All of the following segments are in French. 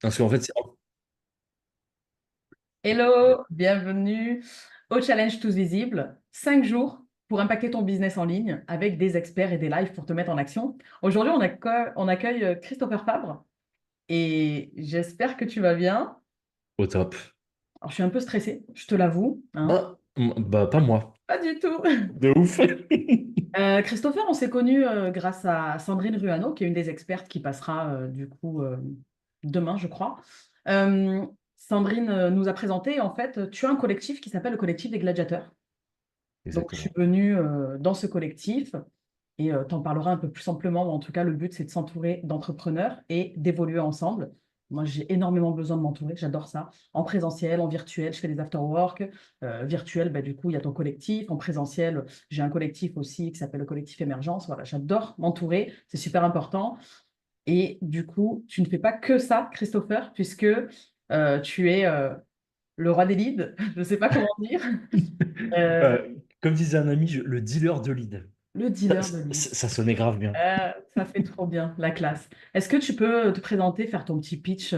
Parce qu'en fait, Hello, bienvenue au Challenge Tous Visibles. 5 jours pour impacter ton business en ligne avec des experts et des lives pour te mettre en action. Aujourd'hui, on accueille Christopher Fabre et j'espère que tu vas bien. au top. Alors, je suis un peu stressée, je te l'avoue, hein. Ah, bah, pas moi. Pas du tout. De ouf. Christopher, on s'est connus grâce à Sandrine Ruano, qui est une des expertes qui passera demain, je crois. Euh, Sandrine nous a présenté, en fait, tu as un collectif qui s'appelle le collectif des gladiateurs. Donc, je suis Exactement. venue dans ce collectif et t'en parlerai un peu plus amplement. En tout cas, le but, c'est de s'entourer d'entrepreneurs et d'évoluer ensemble. Moi, j'ai énormément besoin de m'entourer. J'adore ça. En présentiel, en virtuel, je fais des after-work. Virtuel, bah, du coup, il y a ton collectif. En présentiel, j'ai un collectif aussi qui s'appelle le collectif Émergence. Voilà, j'adore m'entourer. C'est super important. Et du coup, tu ne fais pas que ça, Christopher, puisque tu es le roi des leads. Je ne sais pas comment dire. Euh, Comme disait un ami, le dealer de lead. le Ça, dealer de leads. ça sonnait grave bien. Ça fait trop bien, la classe. Est-ce que tu peux te présenter, faire ton petit pitch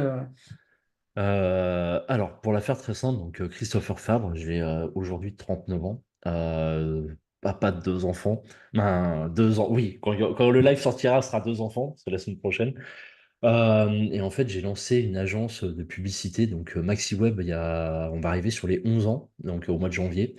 Alors, pour la faire très simple, donc Christopher Fabre, j'ai aujourd'hui 39 ans, papa de deux enfants. Ben, 2 ans, oui, quand le live sortira, ce sera 2 enfants, c'est la semaine prochaine. Et en fait, j'ai lancé une agence de publicité, donc MaxiWeb, on va arriver sur les 11 ans, donc au mois de janvier.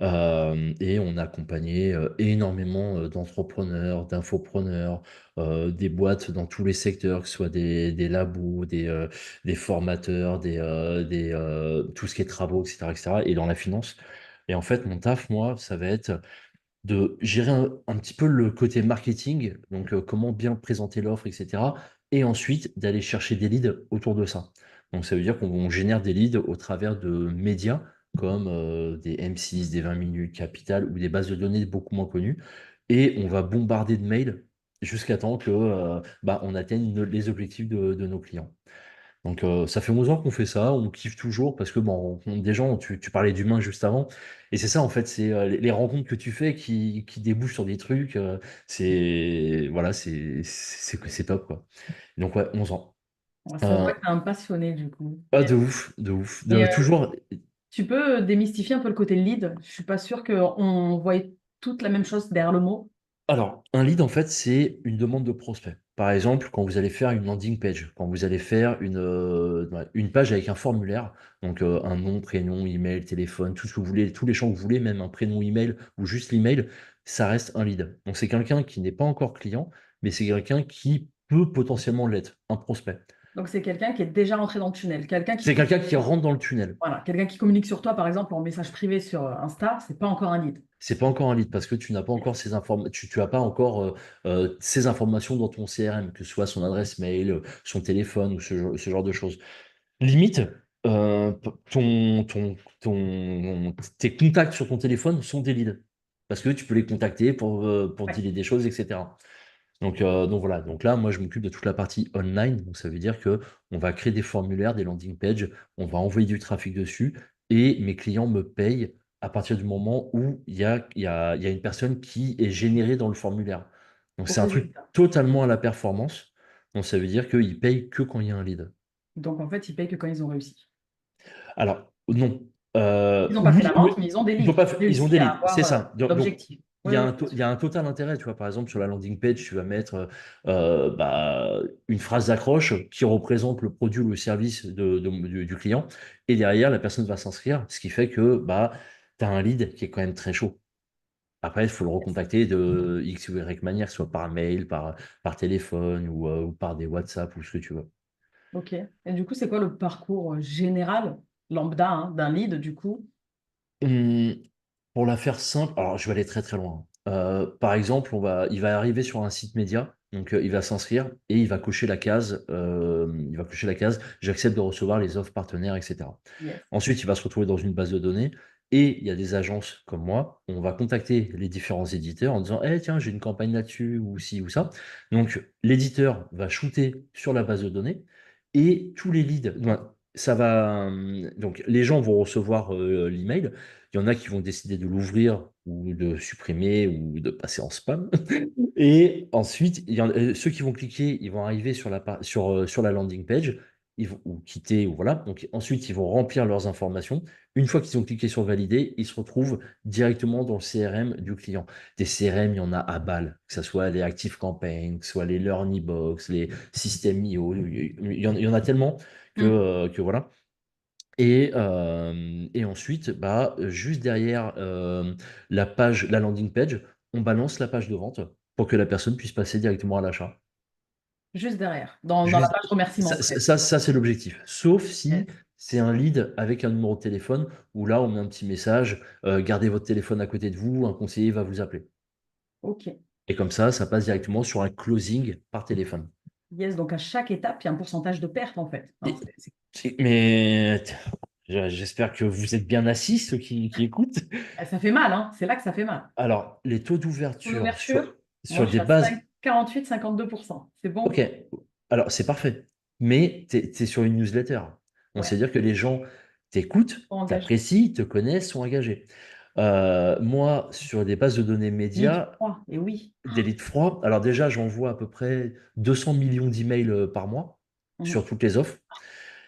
Et on a accompagné énormément d'entrepreneurs, d'infopreneurs, des boîtes dans tous les secteurs, que ce soit des labos, des formateurs, tout ce qui est travaux, etc., etc., et dans la finance. Et en fait, mon taf, moi, ça va être de gérer un petit peu le côté marketing, donc comment bien présenter l'offre, etc. Et ensuite d'aller chercher des leads autour de ça. Donc ça veut dire qu'on génère des leads au travers de médias comme des M6, des 20 minutes, Capital ou des bases de données beaucoup moins connues. Et on va bombarder de mails jusqu'à temps que on atteigne les objectifs de nos clients. Donc ça fait 11 ans qu'on fait ça, on kiffe toujours parce que des gens, tu parlais d'humains juste avant, et c'est ça en fait, c'est les rencontres que tu fais qui débouchent sur des trucs, c'est voilà, c'est top quoi. Donc ouais, 11 ans. Ouais, ça se Euh, voit que tu es un passionné du coup. De ouf, de ouf. Et Toujours. tu peux démystifier un peu le côté lead. Je suis pas sûre qu'on voyait toute la même chose derrière le mot. Alors, un lead, en fait, c'est une demande de prospect. Par exemple, quand vous allez faire une landing page, quand vous allez faire une page avec un formulaire, donc un nom, prénom, email, téléphone, tout ce que vous voulez, tous les champs que vous voulez, même un prénom email ou juste l'email, ça reste un lead. Donc, c'est quelqu'un qui n'est pas encore client, mais c'est quelqu'un qui peut potentiellement l'être, un prospect. Donc, c'est quelqu'un qui est déjà rentré dans le tunnel. Quelqu'un qui C'est quelqu'un communique qui sur, rentre dans le tunnel. voilà, quelqu'un qui communique sur toi, par exemple, en message privé sur Insta, c'est pas encore un lead. C'est pas encore un lead parce que tu n'as pas encore tu as pas encore ces informations dans ton CRM, que ce soit son adresse mail, son téléphone ou ce genre de choses. Limite, tes contacts sur ton téléphone sont des leads parce que tu peux les contacter pour Ouais. dealer des choses, etc. Donc voilà. Donc là, moi, je m'occupe de toute la partie online. Donc ça veut dire que on va créer des formulaires, des landing pages, on va envoyer du trafic dessus et mes clients me payent à partir du moment où il y a une personne qui est générée dans le formulaire. Donc Au c'est un truc résultat. totalement à la performance. Donc ça veut dire qu'ils payent que quand il y a un lead. Donc, en fait, ils payent que quand ils ont réussi. Alors, non. Ils n'ont pas fait Oui, la oui, vente, mais ils ont des ils ont leads. pas Ils ont ils ont réussi des à leads, c'est avoir ça. Donc, l'objectif. Oui, oui, bien il sûr. y a un total intérêt, tu vois. Par exemple, sur la landing page, tu vas mettre une phrase d'accroche qui représente le produit ou le service du client. Et derrière, la personne va s'inscrire, ce qui fait que tu as un lead qui est quand même très chaud. Après, il faut le recontacter de X ou Y manière, soit par mail, par téléphone ou par des WhatsApp ou ce que tu veux. Ok. Et du coup, c'est quoi le parcours général, lambda, hein, d'un lead, du coup? Hum, pour la faire simple, alors je vais aller très très loin. Par exemple, il va arriver sur un site média, donc il va s'inscrire et il va cocher la case, j'accepte de recevoir les offres partenaires, etc. Yes. Ensuite, il va se retrouver dans une base de données et il y a des agences comme moi, on va contacter les différents éditeurs en disant, eh tiens, j'ai une campagne là-dessus ou ci ou ça. Donc l'éditeur va shooter sur la base de données et tous les leads, donc les gens vont recevoir l'email. Il y en a qui vont décider de l'ouvrir ou de supprimer ou de passer en spam. Et ensuite, ceux qui vont cliquer, ils vont arriver sur la landing page. ou quitter, ou voilà. Donc ensuite, ils vont remplir leurs informations. Une fois qu'ils ont cliqué sur valider, ils se retrouvent directement dans le CRM du client. Des CRM, il y en a à balle, que ce soit les ActiveCampaign, que ce soit les LearnyBox, les System.io, il y en a tellement Mm. que voilà. Et ensuite, bah, juste derrière la page, la landing page, on balance la page de vente pour que la personne puisse passer directement à l'achat. Juste derrière, dans la Juste, page remerciement presque. c'est l'objectif. Sauf si Yes. c'est un lead avec un numéro de téléphone où là, on met un petit message, gardez votre téléphone à côté de vous, un conseiller va vous appeler. Ok. Et comme ça passe directement sur un closing par téléphone. Yes, donc à chaque étape, il y a un pourcentage de perte en fait. Hein, Et- mais j'espère que vous êtes bien assis, ceux qui écoutent. ça fait mal, hein. C'est là que ça fait mal. Alors, les taux Pour d'ouverture l'ouverture, moi sur je des suis à bases. 48-52%. C'est Ok, bon? alors c'est parfait. Mais tu es sur une newsletter. Donc, Ouais, c'est-à-dire que les gens t'écoutent, pas engagé. t'apprécient, te connaissent, sont engagés. Moi, sur des bases de données Lead médias, 3, et oui. des leads froids, alors déjà, j'envoie à peu près 200 millions d'emails par mois Mhm. sur toutes les offres.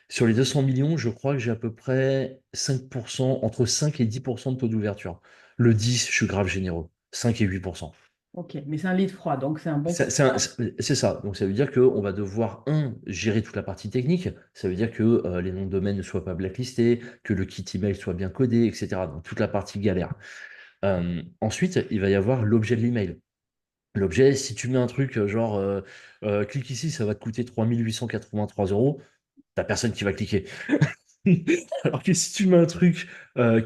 Sur les 200 millions, je crois que j'ai à peu près 5%, entre 5 et 10% de taux d'ouverture. Le 10, je suis grave généreux. 5 et 8%. Ok, mais c'est un lead froid, donc c'est un bon pourcentage. C'est ça. Donc, ça veut dire qu'on va devoir, gérer toute la partie technique. Ça veut dire que les noms de domaine ne soient pas blacklistés, que le kit email soit bien codé, etc. Donc, toute la partie galère. Ensuite, il va y avoir l'objet de l'email. L'objet, si tu mets un truc genre clique ici, ça va te coûter 3 883 euros, t'as personne qui va cliquer. Alors que si tu mets un truc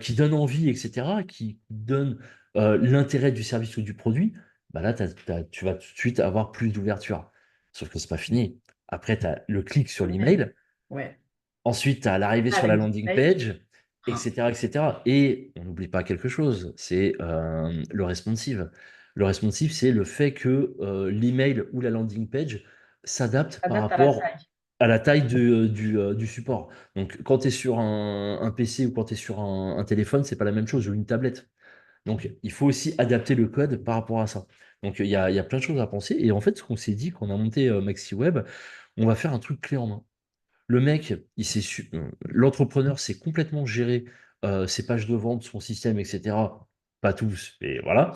qui donne envie, etc., qui donne l'intérêt du service ou du produit, bah là, tu vas tout de suite avoir plus d'ouverture. Sauf que c'est pas fini. Après, tu as le clic sur Le mail. l'email. Ouais. Ensuite, tu as l'arrivée sur la Avec landing display. page, Ah, etc., etc. Et on n'oublie pas quelque chose, c'est le responsive. Le responsive, c'est le fait que l'email ou la landing page s'adapte par adapte à la rapport taille. à la taille du support. Donc, quand tu es sur un PC ou quand tu es sur un téléphone, c'est pas la même chose, ou une tablette. Donc, il faut aussi adapter le code par rapport à ça. Donc, il y a plein de choses à penser. Et en fait, ce qu'on s'est dit quand on a monté MaxiWeb, on va faire un truc clé en main. Le mec, l'entrepreneur sait complètement gérer ses pages de vente, son système, etc. Pas tous, mais voilà.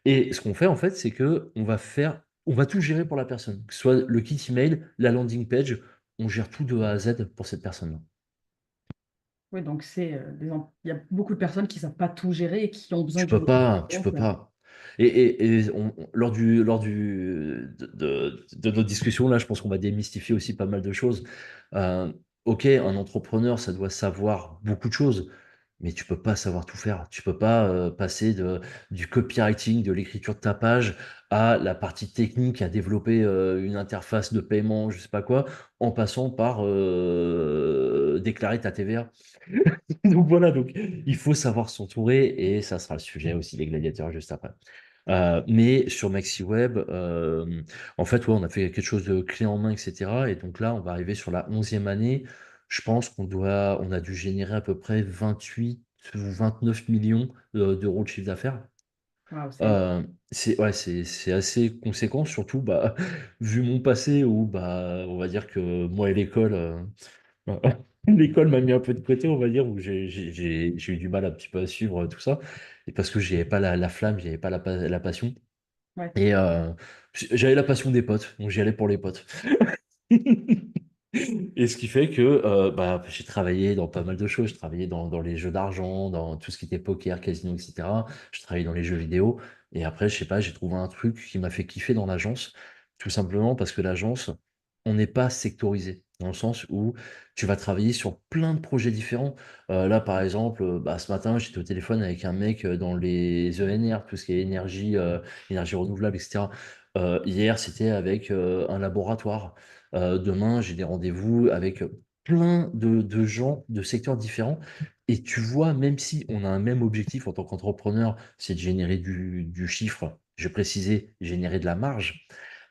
Et ce qu'on fait, en fait, c'est que on va tout gérer pour la personne. Que ce soit le kit email, la landing page, on gère tout de A à Z pour cette personne-là. Oui, donc il y a beaucoup de personnes qui ne savent pas tout gérer et qui ont besoin Tu d'une peux équipe. pas, tu Donc, peux pas. Et de notre discussion, là, je pense qu'on va démystifier aussi pas mal de choses. Euh, ok, un entrepreneur, ça doit savoir beaucoup de choses, mais tu peux pas savoir tout faire. Tu peux pas passer du copywriting, de l'écriture de ta page, à la partie technique, à développer une interface de paiement, je sais pas quoi, en passant par déclarer ta TVA. Donc voilà, donc il faut savoir s'entourer et ça sera le sujet aussi des gladiateurs juste après. Mais sur MaxiWeb, en fait, ouais, on a fait quelque chose de clé en main, etc. Et donc là, on va arriver sur la 11e année. Je pense on a dû générer à peu près 28 ou 29 millions d'euros de chiffre d'affaires. waouh, c'est énorme. Ouais, c'est assez conséquent, surtout bah, vu mon passé où bah, on va dire que moi et l'école, ouais. L'école m'a mis un peu de côté, on va dire, où j'ai eu du mal un petit peu à suivre tout ça. Et parce que j'avais pas la flamme, j'avais pas la passion. Ouais. Et j'avais la passion des potes, donc j'y allais pour les potes. Et ce qui fait que bah, j'ai travaillé dans pas mal de choses. Je travaillais dans les jeux d'argent, dans tout ce qui était poker, casino, etc. Je travaillais dans les jeux vidéo. Et après, je sais pas, j'ai trouvé un truc qui m'a fait kiffer dans l'agence. Tout simplement parce que l'agence, on n'est pas sectorisé. Dans le sens où tu vas travailler sur plein de projets différents. Là, par exemple, bah, ce matin, j'étais au téléphone avec un mec dans les ENR, tout ce qui est énergie, énergie renouvelable, etc. Hier, c'était avec un laboratoire. Demain, j'ai des rendez-vous avec plein de gens de secteurs différents. Et tu vois, même si on a un même objectif en tant qu'entrepreneur, c'est de générer du chiffre, je vais préciser, générer de la marge,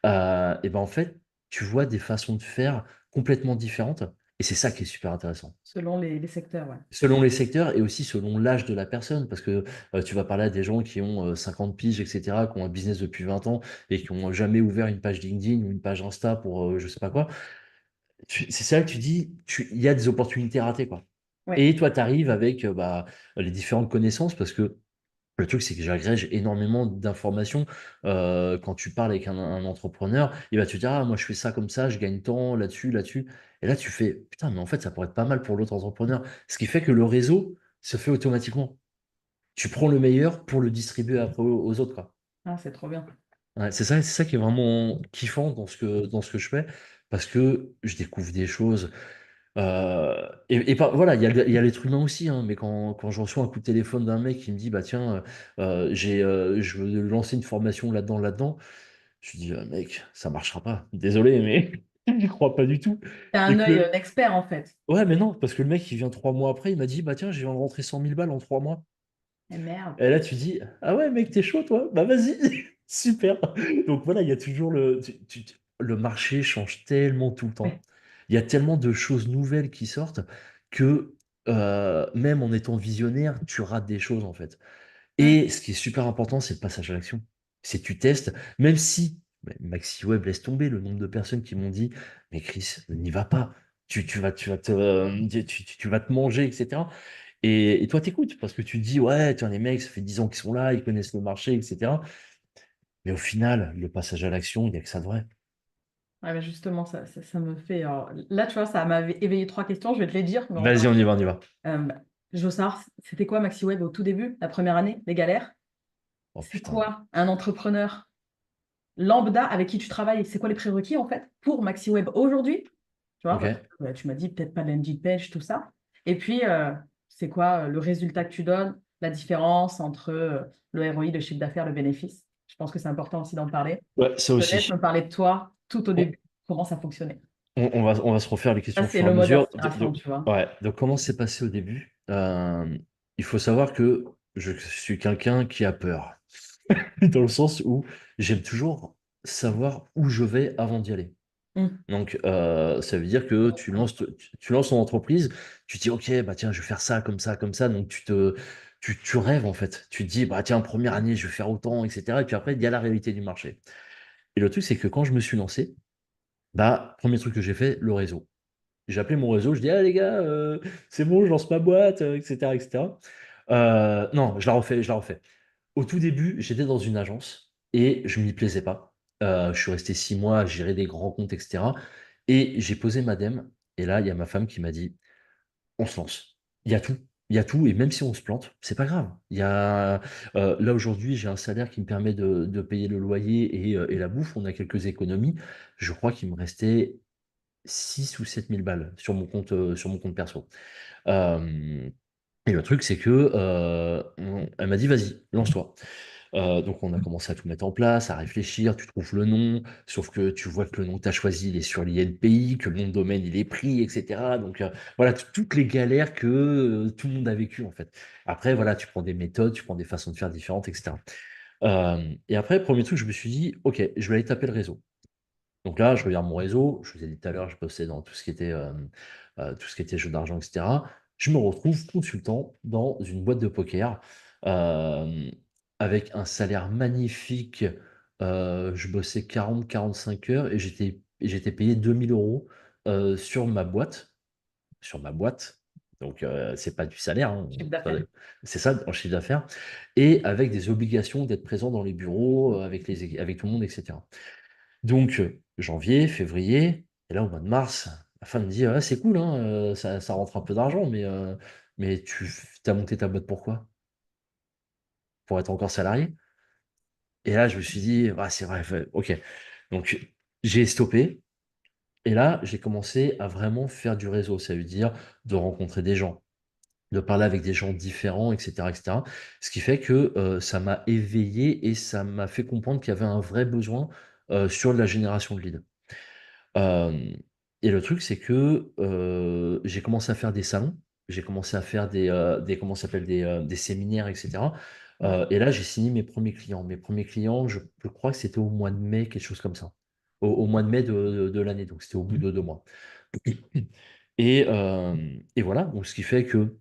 et ben en fait, tu vois des façons de faire complètement différentes. Et c'est ça qui est super intéressant. Selon les secteurs, ouais. Selon les secteurs et aussi selon l'âge de la personne, parce que tu vas parler à des gens qui ont 50 piges, etc., qui ont un business depuis 20 ans et qui n'ont jamais ouvert une page LinkedIn ou une page Insta pour je sais pas quoi. c'est ça que tu dis, il y a des opportunités ratées, quoi. Ouais. Et toi, tu arrives avec bah, les différentes connaissances parce que le truc, c'est que j'agrège énormément d'informations. Quand tu parles avec un entrepreneur, il va te dire, ah, moi, je fais ça comme ça, je gagne tant là-dessus, là-dessus. Et là, tu fais, putain, mais en fait, ça pourrait être pas mal pour l'autre entrepreneur. Ce qui fait que le réseau se fait automatiquement. Tu prends le meilleur pour le distribuer après aux autres, quoi. Ah, c'est trop bien. Ouais, c'est ça qui est vraiment kiffant dans ce que je fais, parce que je découvre des choses. Voilà, il y a l'être humain aussi, hein, mais quand je reçois un coup de téléphone d'un mec qui me dit, bah tiens, je veux lancer une formation là-dedans, là-dedans, je lui dis, mec, ça marchera pas. Désolé, mais je crois pas du tout. T'as Et un œil que, d'expert, en fait. ouais, mais non, parce que le mec, il vient 3 mois après, il m'a dit, bah tiens, je viens de rentrer 100 000 balles en 3 mois. Eh merde. Et là, tu dis, ah ouais, mec, t'es chaud, toi? Bah vas-y, super. Donc voilà, il y a toujours le marché change tellement tout le temps. Ouais. Il y a tellement de choses nouvelles qui sortent que même en étant visionnaire, tu rates des choses en fait. Hum. Et ce qui est super important, c'est le passage à l'action. C'est tu testes, même si Maxi Web laisse tomber le nombre de personnes qui m'ont dit, mais Chris, n'y va pas. Tu vas te manger, etc. Et toi, t'écoutes parce que tu te dis, ouais, tiens, les mecs, ça fait 10 ans qu'ils sont là, ils connaissent le marché, etc. Mais au final, le passage à l'action, il n'y a que ça de vrai. Ouais, mais justement, ça me fait. Alors, là, tu vois, ça m'a éveillé trois questions. Je vais te les dire, mais on Vas-y, va. on y va, on y va. Bah, je veux savoir, c'était quoi MaxiWeb au tout début, la première année, les galères? Oh C'est putain. quoi un entrepreneur lambda avec qui tu travailles? C'est quoi les prérequis, en fait, pour MaxiWeb aujourd'hui? Tu vois, parce que, Ok. tu m'as dit peut-être pas de landing page, tout ça. Et puis, c'est quoi le résultat que tu donnes, la différence entre le ROI, le chiffre d'affaires, le bénéfice? Je pense que c'est important aussi d'en parler. Ouais, ça Je te laisse aussi. me parler de toi tout au On, début, comment ça fonctionnait. on va se refaire les Ça, questions au c'est fur et à le mode mesure. aspiration, tu vois. Ouais, donc comment c'est passé au début? Il faut savoir que je suis quelqu'un qui a peur. Dans le sens où j'aime toujours savoir où je vais avant d'y aller. Hum. Donc, ça veut dire que tu lances ton entreprise, tu te dis, OK, bah tiens, je vais faire ça, comme ça, comme ça. Donc, tu rêves, en fait. Tu te dis, bah tiens, première année, je vais faire autant, etc. Et puis après, il y a la réalité du marché. Et le truc, c'est que quand je me suis lancé, bah, premier truc que j'ai fait, le réseau. J'ai appelé mon réseau, je dis, ah les gars, c'est bon, je lance ma boîte, etc., etc. Non, je la refais. Au tout début, j'étais dans une agence et je m'y plaisais pas. Je suis resté 6 mois à gérer des grands comptes, etc. Et j'ai posé ma dème. Et là, il y a ma femme qui m'a dit, on se lance. Il y a tout. Il y a tout. Et même si on se plante, c'est pas grave. Là, aujourd'hui, j'ai un salaire qui me permet de payer le loyer et la bouffe. On a quelques économies. Je crois qu'il me restait 6 ou 7 000 balles sur mon compte perso. Euh, et le truc, c'est que elle m'a dit, vas-y, lance-toi. Donc on a commencé à tout mettre en place, à réfléchir, tu trouves le nom, sauf que tu vois que le nom que tu as choisi, il est sur l'INPI, que le nom de domaine, il est pris, etc. Donc voilà, toutes les galères que tout le monde a vécues en fait. Après, voilà, tu prends des méthodes, tu prends des façons de faire différentes, etc. Et après, premier truc, je me suis dit, ok, je vais aller taper le réseau. Donc là, je regarde mon réseau, je vous ai dit tout à l'heure, je bossais dans tout ce qui était jeux d'argent, etc. Je me retrouve consultant dans une boîte de poker euh, avec un salaire magnifique. Je bossais 40-45 heures et j'étais payé 2 000 € sur ma boîte. Sur ma boîte. Donc, c'est pas du salaire, hein, Chiffre d'affaires. c'est ça, en chiffre d'affaires. Et avec des obligations d'être présent dans les bureaux, avec tout le monde, etc. Donc, janvier, février, et là, au mois de mars, ma femme me dit, ah, c'est cool, hein, ça rentre un peu d'argent, mais tu as monté ta boîte pourquoi? Pour être encore salarié? Et là, je me suis dit, ah, c'est vrai, ok. Donc, j'ai stoppé, et là, j'ai commencé à vraiment faire du réseau, ça veut dire de rencontrer des gens, de parler avec des gens différents, etc., etc. Ce qui fait que ça m'a éveillé et ça m'a fait comprendre qu'il y avait un vrai besoin sur la génération de leads. Hem et le truc, c'est que, j'ai commencé à faire des salons, j'ai commencé à faire des comment ça s'appelle? Des séminaires et cetera, Ouais. et là, j'ai signé mes premiers clients. Mes premiers clients, je crois que c'était au mois de mai, quelque chose comme ça. Au mois de mai de l'année, donc c'était au bout de 2 mois. Et voilà, donc ce qui fait que,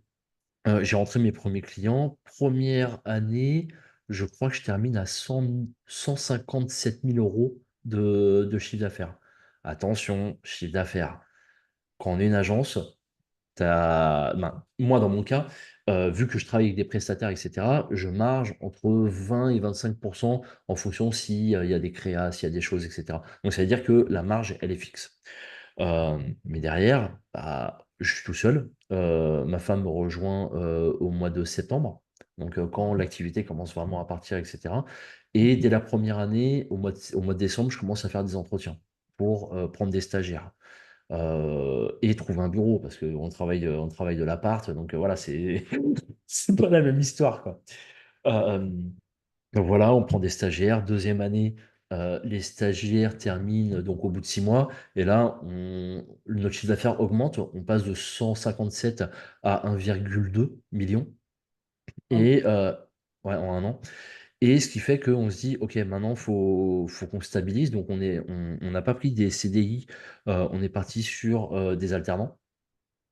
j'ai rentré mes premiers clients. Première année, je crois que je termine à 157 000 € de chiffre d'affaires. Attention, chiffre d'affaires. quand on est une agence, ben, moi, dans mon cas, vu que je travaille avec des prestataires, etc., je marge entre 20 et 25% en fonction s'il y a des créas, s'il y a des choses, etc. Donc, ça veut dire que la marge, elle est fixe. Mais derrière, bah, je suis tout seul. Ma femme me rejoint au mois de septembre, donc quand l'activité commence vraiment à partir, etc. Et dès la première année, au mois de décembre, je commence à faire des entretiens pour prendre des stagiaires et trouver un bureau parce on travaille de l'appart, donc voilà, c'est c'est pas la même histoire, quoi. Euh, donc voilà, on prend des stagiaires. Deuxième année, les stagiaires terminent donc au bout de 6 mois. Et là, notre chiffre d'affaires augmente. On passe de 157 à 1,2 million. Ok. Et ouais, en un an. Et ce qui fait qu'on se dit, OK, maintenant, faut qu'on stabilise. Donc on n'a pas pris des CDI. On est parti sur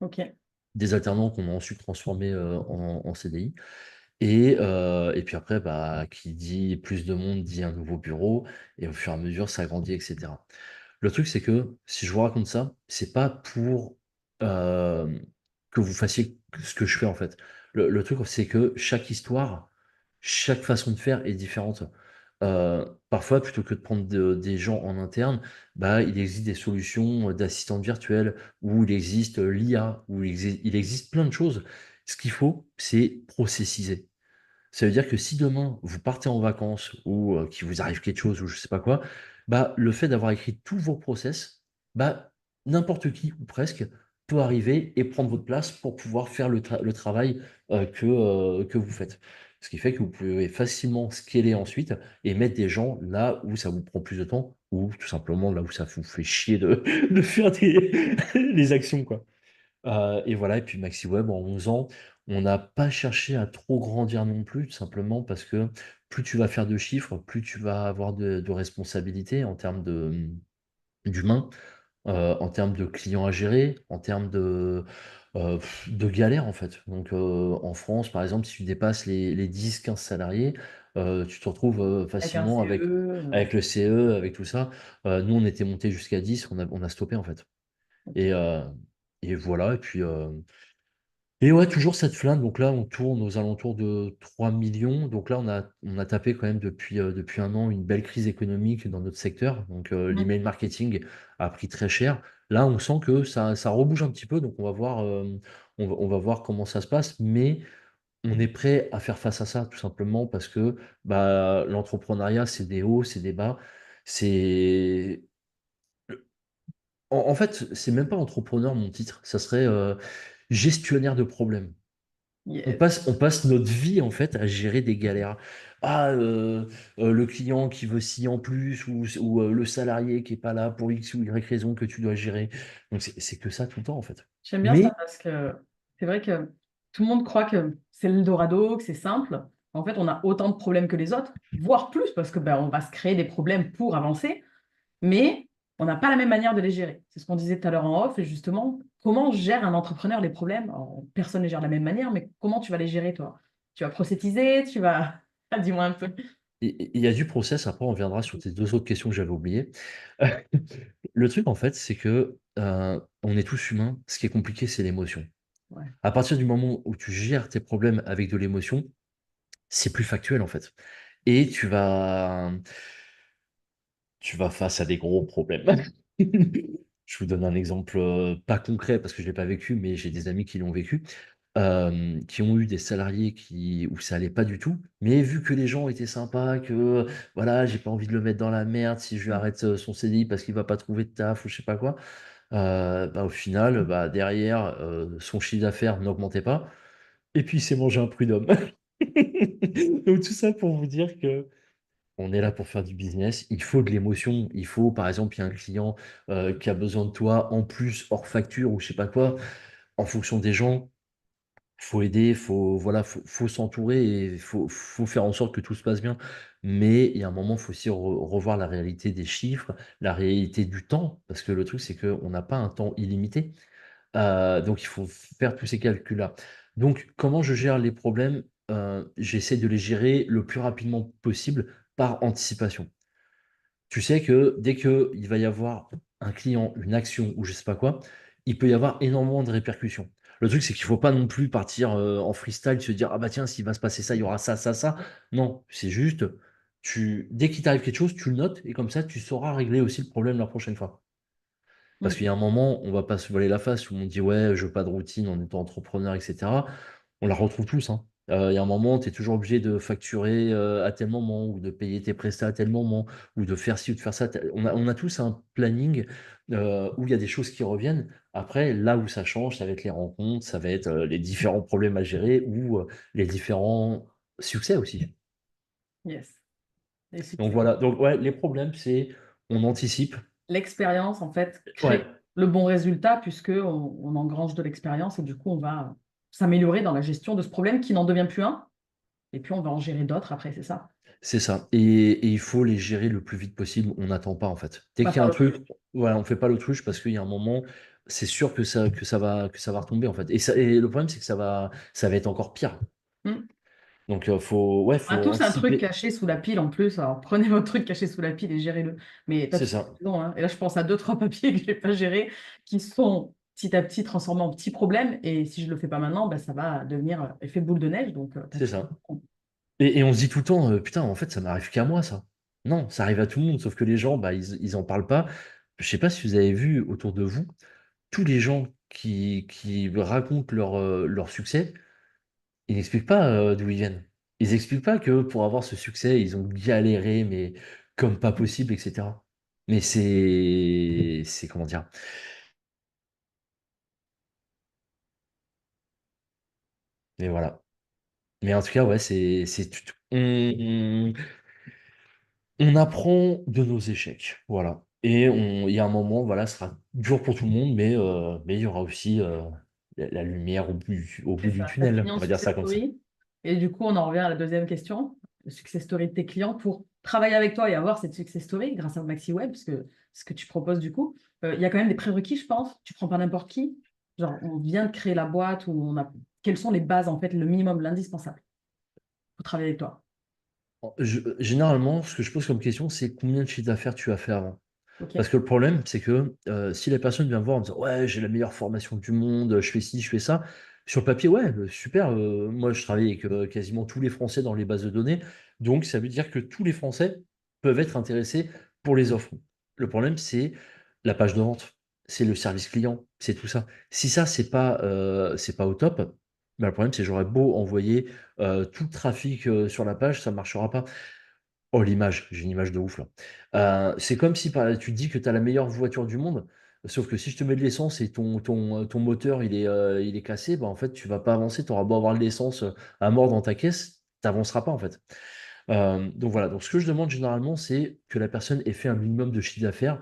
Ok. des alternants qu'on a ensuite transformés en CDI. Et puis après, bah, qui dit plus de monde dit un nouveau bureau, et au fur et à mesure, ça grandit, etc. Le truc, c'est que si je vous raconte ça, c'est pas pour euh, que vous fassiez ce que je fais en fait. Le truc, c'est que chaque histoire, chaque façon de faire est différente. Parfois, plutôt que de prendre des gens en interne, bah, il existe des solutions d'assistante virtuelle, ou il existe l'IA, ou il existe plein de choses. Ce qu'il faut, c'est processiser. Ça veut dire que si demain vous partez en vacances ou qu'il vous arrive quelque chose ou je sais pas quoi, bah le fait d'avoir écrit tous vos process, bah n'importe qui ou presque peut arriver et prendre votre place pour pouvoir faire le travail que vous faites. Ce qui fait que vous pouvez facilement scaler ensuite et mettre des gens là où ça vous prend plus de temps ou tout simplement là où ça vous fait chier de faire les actions, quoi. Et voilà, et puis MaxiWeb, en 11 ans, on n'a pas cherché à trop grandir non plus, tout simplement parce que plus tu vas faire de chiffres, plus tu vas avoir de responsabilités en termes d'humains, en termes de clients à gérer, en termes de galères en fait. Donc en France, par exemple, si tu dépasses les 10-15 salariés, tu te retrouves Avec un facilement CE. avec le CE, avec tout ça. Nous, on était monté jusqu'à 10, on a stoppé en fait. Et, Ok. euh, et voilà, et ouais, toujours cette flamme. Donc là, on tourne aux alentours de 3 millions. Donc là, on a tapé quand même depuis un an une belle crise économique dans notre secteur. Donc Mhm. l'email marketing a pris très cher. Là, on sent que ça rebouge un petit peu. Donc on va voir, on va voir comment ça se passe. Mais on est prêt à faire face à ça, tout simplement parce que bah, l'entrepreneuriat, c'est des hauts, c'est des bas. C'est en fait, c'est même pas entrepreneur mon titre. Ça serait gestionnaire de problèmes. Yes. On passe notre vie en fait à gérer des galères. Ah, le client qui veut ci en plus, ou le salarié qui est pas là pour X ou Y raison que tu dois gérer. Donc c'est que ça tout le temps en fait. J'aime bien ça Mais parce que c'est vrai que tout le monde croit que c'est l'Eldorado, que c'est simple. En fait, on a autant de problèmes que les autres, voire plus, parce que ben, on va se créer des problèmes pour avancer, mais on n'a pas la même manière de les gérer. C'est ce qu'on disait tout à l'heure en off, et justement, comment gère un entrepreneur les problèmes? Alors, personne ne les gère de la même manière, mais comment tu vas les gérer, toi? Tu vas procétiser, tu vas... Ah, dis-moi un peu. il y a du process. Après, on viendra sur tes deux autres questions que j'avais oubliées. Le truc en fait, c'est que on est tous humains. Ce qui est compliqué, c'est l'émotion. Ouais. À partir du moment où tu gères tes problèmes avec de l'émotion, c'est plus factuel en fait. Et tu vas face à des gros problèmes. Je vous donne un exemple pas concret parce que je l'ai pas vécu, mais j'ai des amis qui l'ont vécu, qui ont eu des salariés où ça allait pas du tout. Mais vu que les gens étaient sympas, que voilà, j'ai pas envie de le mettre dans la merde si je lui arrête son CDI parce qu'il va pas trouver de taf ou je sais pas quoi, bah, au final, bah, derrière, son chiffre d'affaires n'augmentait pas. Et puis il s'est mangé un prud'homme. Donc tout ça pour vous dire que on est là pour faire du business. Il faut de l'émotion. Il faut, par exemple, il y a un client qui a besoin de toi en plus hors facture ou je sais pas quoi. En fonction des gens, faut aider, voilà, faut s'entourer et faut faire en sorte que tout se passe bien. Mais il y a un moment, il faut aussi revoir la réalité des chiffres, la réalité du temps, parce que le truc, c'est qu'on n'a pas un temps illimité. Donc, il faut faire tous ces calculs-là. Donc, comment je gère les problèmes? J'essaie de les gérer le plus rapidement possible par anticipation. Tu sais que dès qu'il va y avoir un client, une action ou je sais pas quoi, il peut y avoir énormément de répercussions. Le truc, c'est qu'il ne faut pas non plus partir en freestyle, se dire, ah bah tiens, s'il va se passer ça, il y aura ça, ça, ça. Non, c'est juste, dès qu'il t'arrive quelque chose, tu le notes et comme ça, tu sauras régler aussi le problème la prochaine fois. Parce Mm. qu'il y a un moment, on va pas se voiler la face où on dit ouais, je veux pas de routine en étant entrepreneur, etc. On la retrouve tous, hein. Il y a un moment, tu es toujours obligé de facturer à tel moment, ou de payer tes prestats à tel moment, ou de faire ci ou de faire ça. On a tous un planning où il y a des choses qui reviennent. Après, là où ça change, ça va être les rencontres, ça va être les différents problèmes à gérer ou les différents succès aussi. Yes. Et Donc succès. voilà, donc ouais, les problèmes, c'est on anticipe. L'expérience, en fait, Ouais, crée le bon résultat puisque on engrange de l'expérience et du coup, on va s'améliorer dans la gestion de ce problème qui n'en devient plus un. Et puis, on va en gérer d'autres après, c'est ça. c'est ça. Et il faut les gérer le plus vite possible. On n'attend pas, en fait. Dès Pas qu'il y a faire un le truc, voilà, on fait pas l'autruche parce qu'il y a un moment, c'est sûr que ça va retomber, en fait. Et le problème, c'est que ça va être encore pire. truc. Donc, ouais, On a faut tous un truc anticiper. caché sous la pile en plus. Alors prenez votre truc caché sous la pile et gérez-le. Mais tu as C'est tout à ça. fait raison, hein. Et là, je pense à deux, trois papiers que je n'ai pas gérés qui sont petit à petit transformés en petits problèmes. Et si je ne le fais pas maintenant, bah, ça va devenir effet boule de neige. Donc, tu as C'est tout à ça. fait raison. Et on se dit tout le temps, putain, en fait, ça m'arrive qu'à moi, ça. Non, ça arrive à tout le monde, sauf que les gens, bah, ils en parlent pas. Je sais pas si vous avez vu autour de vous, tous les gens qui racontent leur succès. Ils n'expliquent pas d'où ils viennent. Ils n'expliquent pas que pour avoir ce succès, ils ont galéré, mais comme pas possible, etc. Mais c'est comment dire? Mais voilà. Mais en tout cas, ouais, on apprend de nos échecs. Voilà. Et il y a un moment, voilà, ce sera dur pour tout le monde, mais il y aura aussi la lumière au bout C'est du ça. Tu as tunnel. fini On en va dire ça success comme ça. story. Et du coup, on en revient à la deuxième question, le success story de tes clients pour travailler avec toi et avoir cette success story grâce à MaxiWeb, parce que ce que tu proposes du coup, il y a quand même des prérequis, je pense. Tu prends pas n'importe qui. Genre, on vient de créer la boîte ou on a. Quelles sont les bases, en fait, le minimum, l'indispensable pour travailler avec toi? Généralement, ce que je pose comme question, c'est combien de chiffre d'affaires tu as fait avant? Parce OK. que le problème, c'est que si la personne vient me voir en me disant ouais, j'ai la meilleure formation du monde, je fais ci, je fais ça, sur le papier, ouais, super. Moi, je travaille avec quasiment tous les Français dans les bases de données. Donc, ça veut dire que tous les Français peuvent être intéressés pour les offres. Le problème, c'est la page de vente, c'est le service client, c'est tout ça. Si ça, c'est pas au top, bah, le problème, c'est que j'aurais beau envoyer tout le trafic sur la page, ça ne marchera pas. Oh, l'image, j'ai une image de ouf là. C'est comme si tu te dis que tu as la meilleure voiture du monde, sauf que si je te mets de l'essence et ton moteur il est cassé, bah, en fait tu vas pas avancer, tu auras beau avoir de l'essence à mort dans ta caisse, tu n'avanceras pas en fait. Donc voilà, donc ce que je demande généralement, c'est que la personne ait fait un minimum de chiffre d'affaires,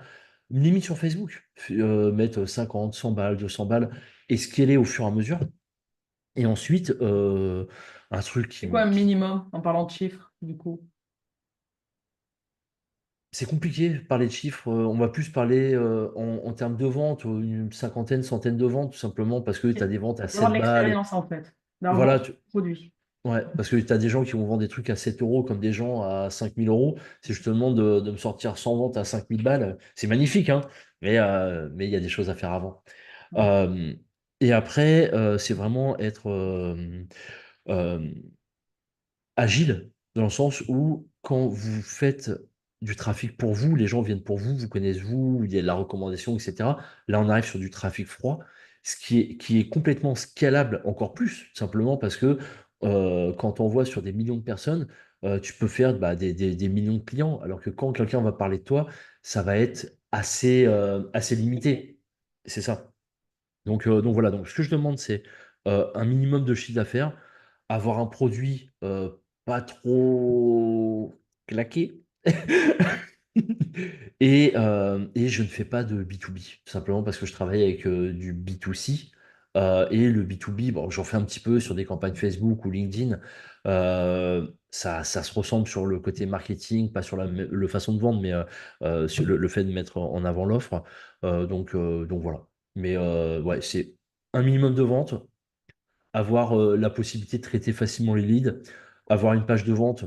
limite sur Facebook, mettre 50, 100 balles, 200 balles, et scaler au fur et à mesure. Et ensuite, un truc C'est quoi un qui minimum en parlant de chiffres, du coup? C'est compliqué de parler de chiffres. On va plus parler en termes de vente, une cinquantaine, centaine de ventes, tout simplement parce que tu as des ventes à D'avoir de 7 balles. l'expérience, en fait, d'avoir Voilà, vendu le produit. ouais, parce que tu as des gens qui vont vendre des trucs à 7 euros comme des gens à 5 000 euros. Si je te demande de me sortir 100 ventes à 5 000 balles, c'est magnifique, hein, mais il y a des choses à faire avant. Euh, et après, c'est vraiment être euh, agile, dans le sens où quand vous faites du trafic pour vous, les gens viennent pour vous, vous connaissez vous, il y a de la recommandation, etc. Là, on arrive sur du trafic froid, ce qui est complètement scalable encore plus, simplement parce que quand on voit sur des millions de personnes, tu peux faire bah, des millions de clients, alors que quand quelqu'un va parler de toi, ça va être assez limité. C'est ça. Donc voilà, donc ce que je demande, c'est un minimum de chiffre d'affaires, avoir un produit pas trop claqué. Et je ne fais pas de B2B, tout simplement parce que je travaille avec du B2C. Et le B2B, bon, j'en fais un petit peu sur des campagnes Facebook ou LinkedIn. Ça se ressemble sur le côté marketing, pas sur la façon de vendre, mais sur le fait de mettre en avant l'offre. Donc voilà. Mais ouais, c'est un minimum de vente, avoir la possibilité de traiter facilement les leads, avoir une page de vente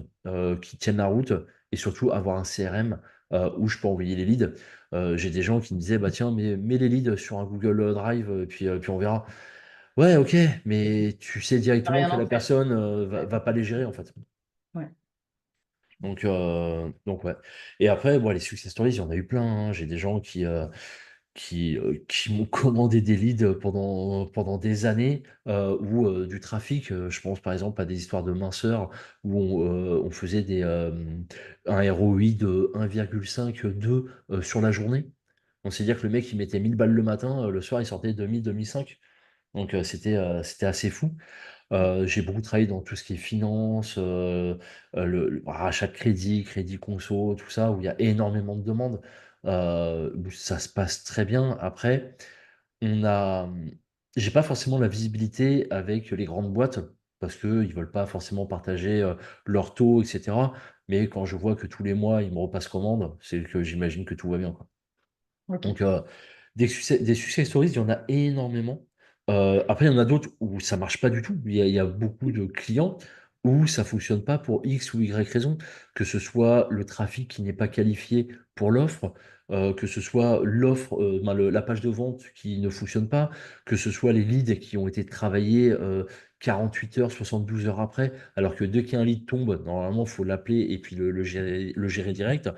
qui tienne la route et surtout avoir un CRM où je peux envoyer les leads. J'ai des gens qui me disaient, bah tiens, mets les leads sur un Google Drive, puis on verra. Ouais, ok, mais tu sais T'as directement rien que en la fait. personne Ouais. va pas les gérer, en fait. Ouais. Donc ouais. Et après, bon, les success stories, il y en a eu plein, hein. J'ai des gens qui m'ont commandé des leads pendant des années ou du trafic. Je pense par exemple à des histoires de minceurs où on faisait un ROI de 1,5, 2 sur la journée. On sait dire que le mec, il mettait 1000 balles le matin, le soir, il sortait 2000, 2005. Donc c'était assez fou. J'ai beaucoup travaillé dans tout ce qui est finance, le rachat de crédit, crédit conso, tout ça, où il y a énormément de demandes. Où ça se passe très bien. Après, on a, j'ai pas forcément la visibilité avec les grandes boîtes parce qu'ils veulent pas forcément partager leur taux, etc. Mais quand je vois que tous les mois, ils me repassent commande, c'est que j'imagine que tout va bien, quoi. Ok. Donc, des success stories, il y en a énormément. Après, il y en a d'autres où ça marche pas du tout. Il y a beaucoup de clients où ça fonctionne pas pour X ou Y raison, que ce soit le trafic qui n'est pas qualifié pour l'offre, que ce soit l'offre, ben, la page de vente qui ne fonctionne pas, que ce soit les leads qui ont été travaillés 48 heures, 72 heures après, alors que dès qu'un lead tombe, normalement, il faut l'appeler et puis le gérer direct.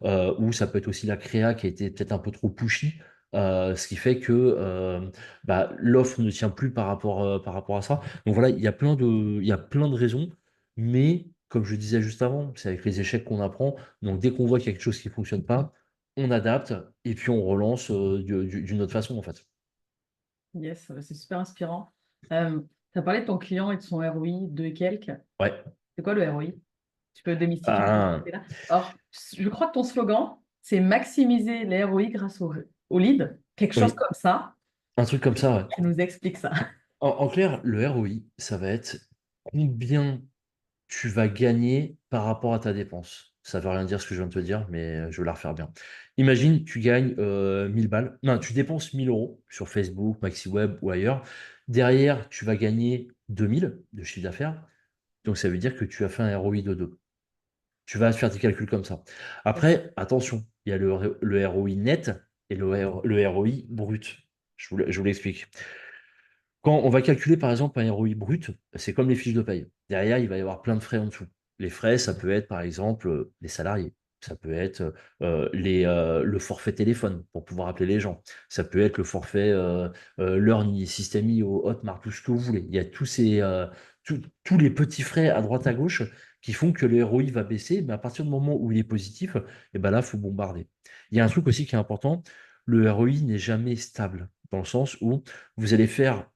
Ou ça peut être aussi la créa qui a été peut-être un peu trop pushy, ce qui fait que bah, l'offre ne tient plus par rapport à ça. Donc voilà, il y a plein de raisons, mais comme je disais juste avant, c'est avec les échecs qu'on apprend. Donc dès qu'on voit qu'il y a quelque chose qui ne fonctionne pas, on adapte et puis on relance d'une autre façon en fait. Yes, c'est super inspirant. Tu as parlé de ton client et de son ROI, deux et quelques. Ouais. C'est quoi le ROI? Tu peux démystifier un peu ce Ah, côté-là? Alors, je crois que ton slogan, c'est maximiser les ROI grâce au lead. Quelque chose oui, comme ça. un truc comme ça, ouais. Tu nous expliques ça. En clair, le ROI, ça va être combien tu vas gagner par rapport à ta dépense. Ça veut rien dire ce que je viens de te dire, mais je vais la refaire bien. Imagine, tu gagnes 1000 balles. Non, tu dépenses 1000 euros sur Facebook, MaxiWeb ou ailleurs. Derrière, tu vas gagner 2000 de chiffre d'affaires. Donc, ça veut dire que tu as fait un ROI de 2. Tu vas faire des calculs comme ça. Ok. Après, attention, il y a le ROI net et le ROI brut. Je vous l'explique. Quand on va calculer par exemple un ROI brut, c'est comme les fiches de paye. Derrière, il va y avoir plein de frais en dessous. Les frais, ça peut être par exemple les salariés. Ça peut être le forfait téléphone pour pouvoir appeler les gens. Ça peut être le forfait Learn, System.io, Hotmart, tout ce que vous voulez. Il y a tous les petits frais à droite à gauche qui font que le ROI va baisser. Mais à partir du moment où il est positif, et ben là, il faut bombarder. Il y a un truc aussi qui est important. Le ROI n'est jamais stable dans le sens où vous allez faire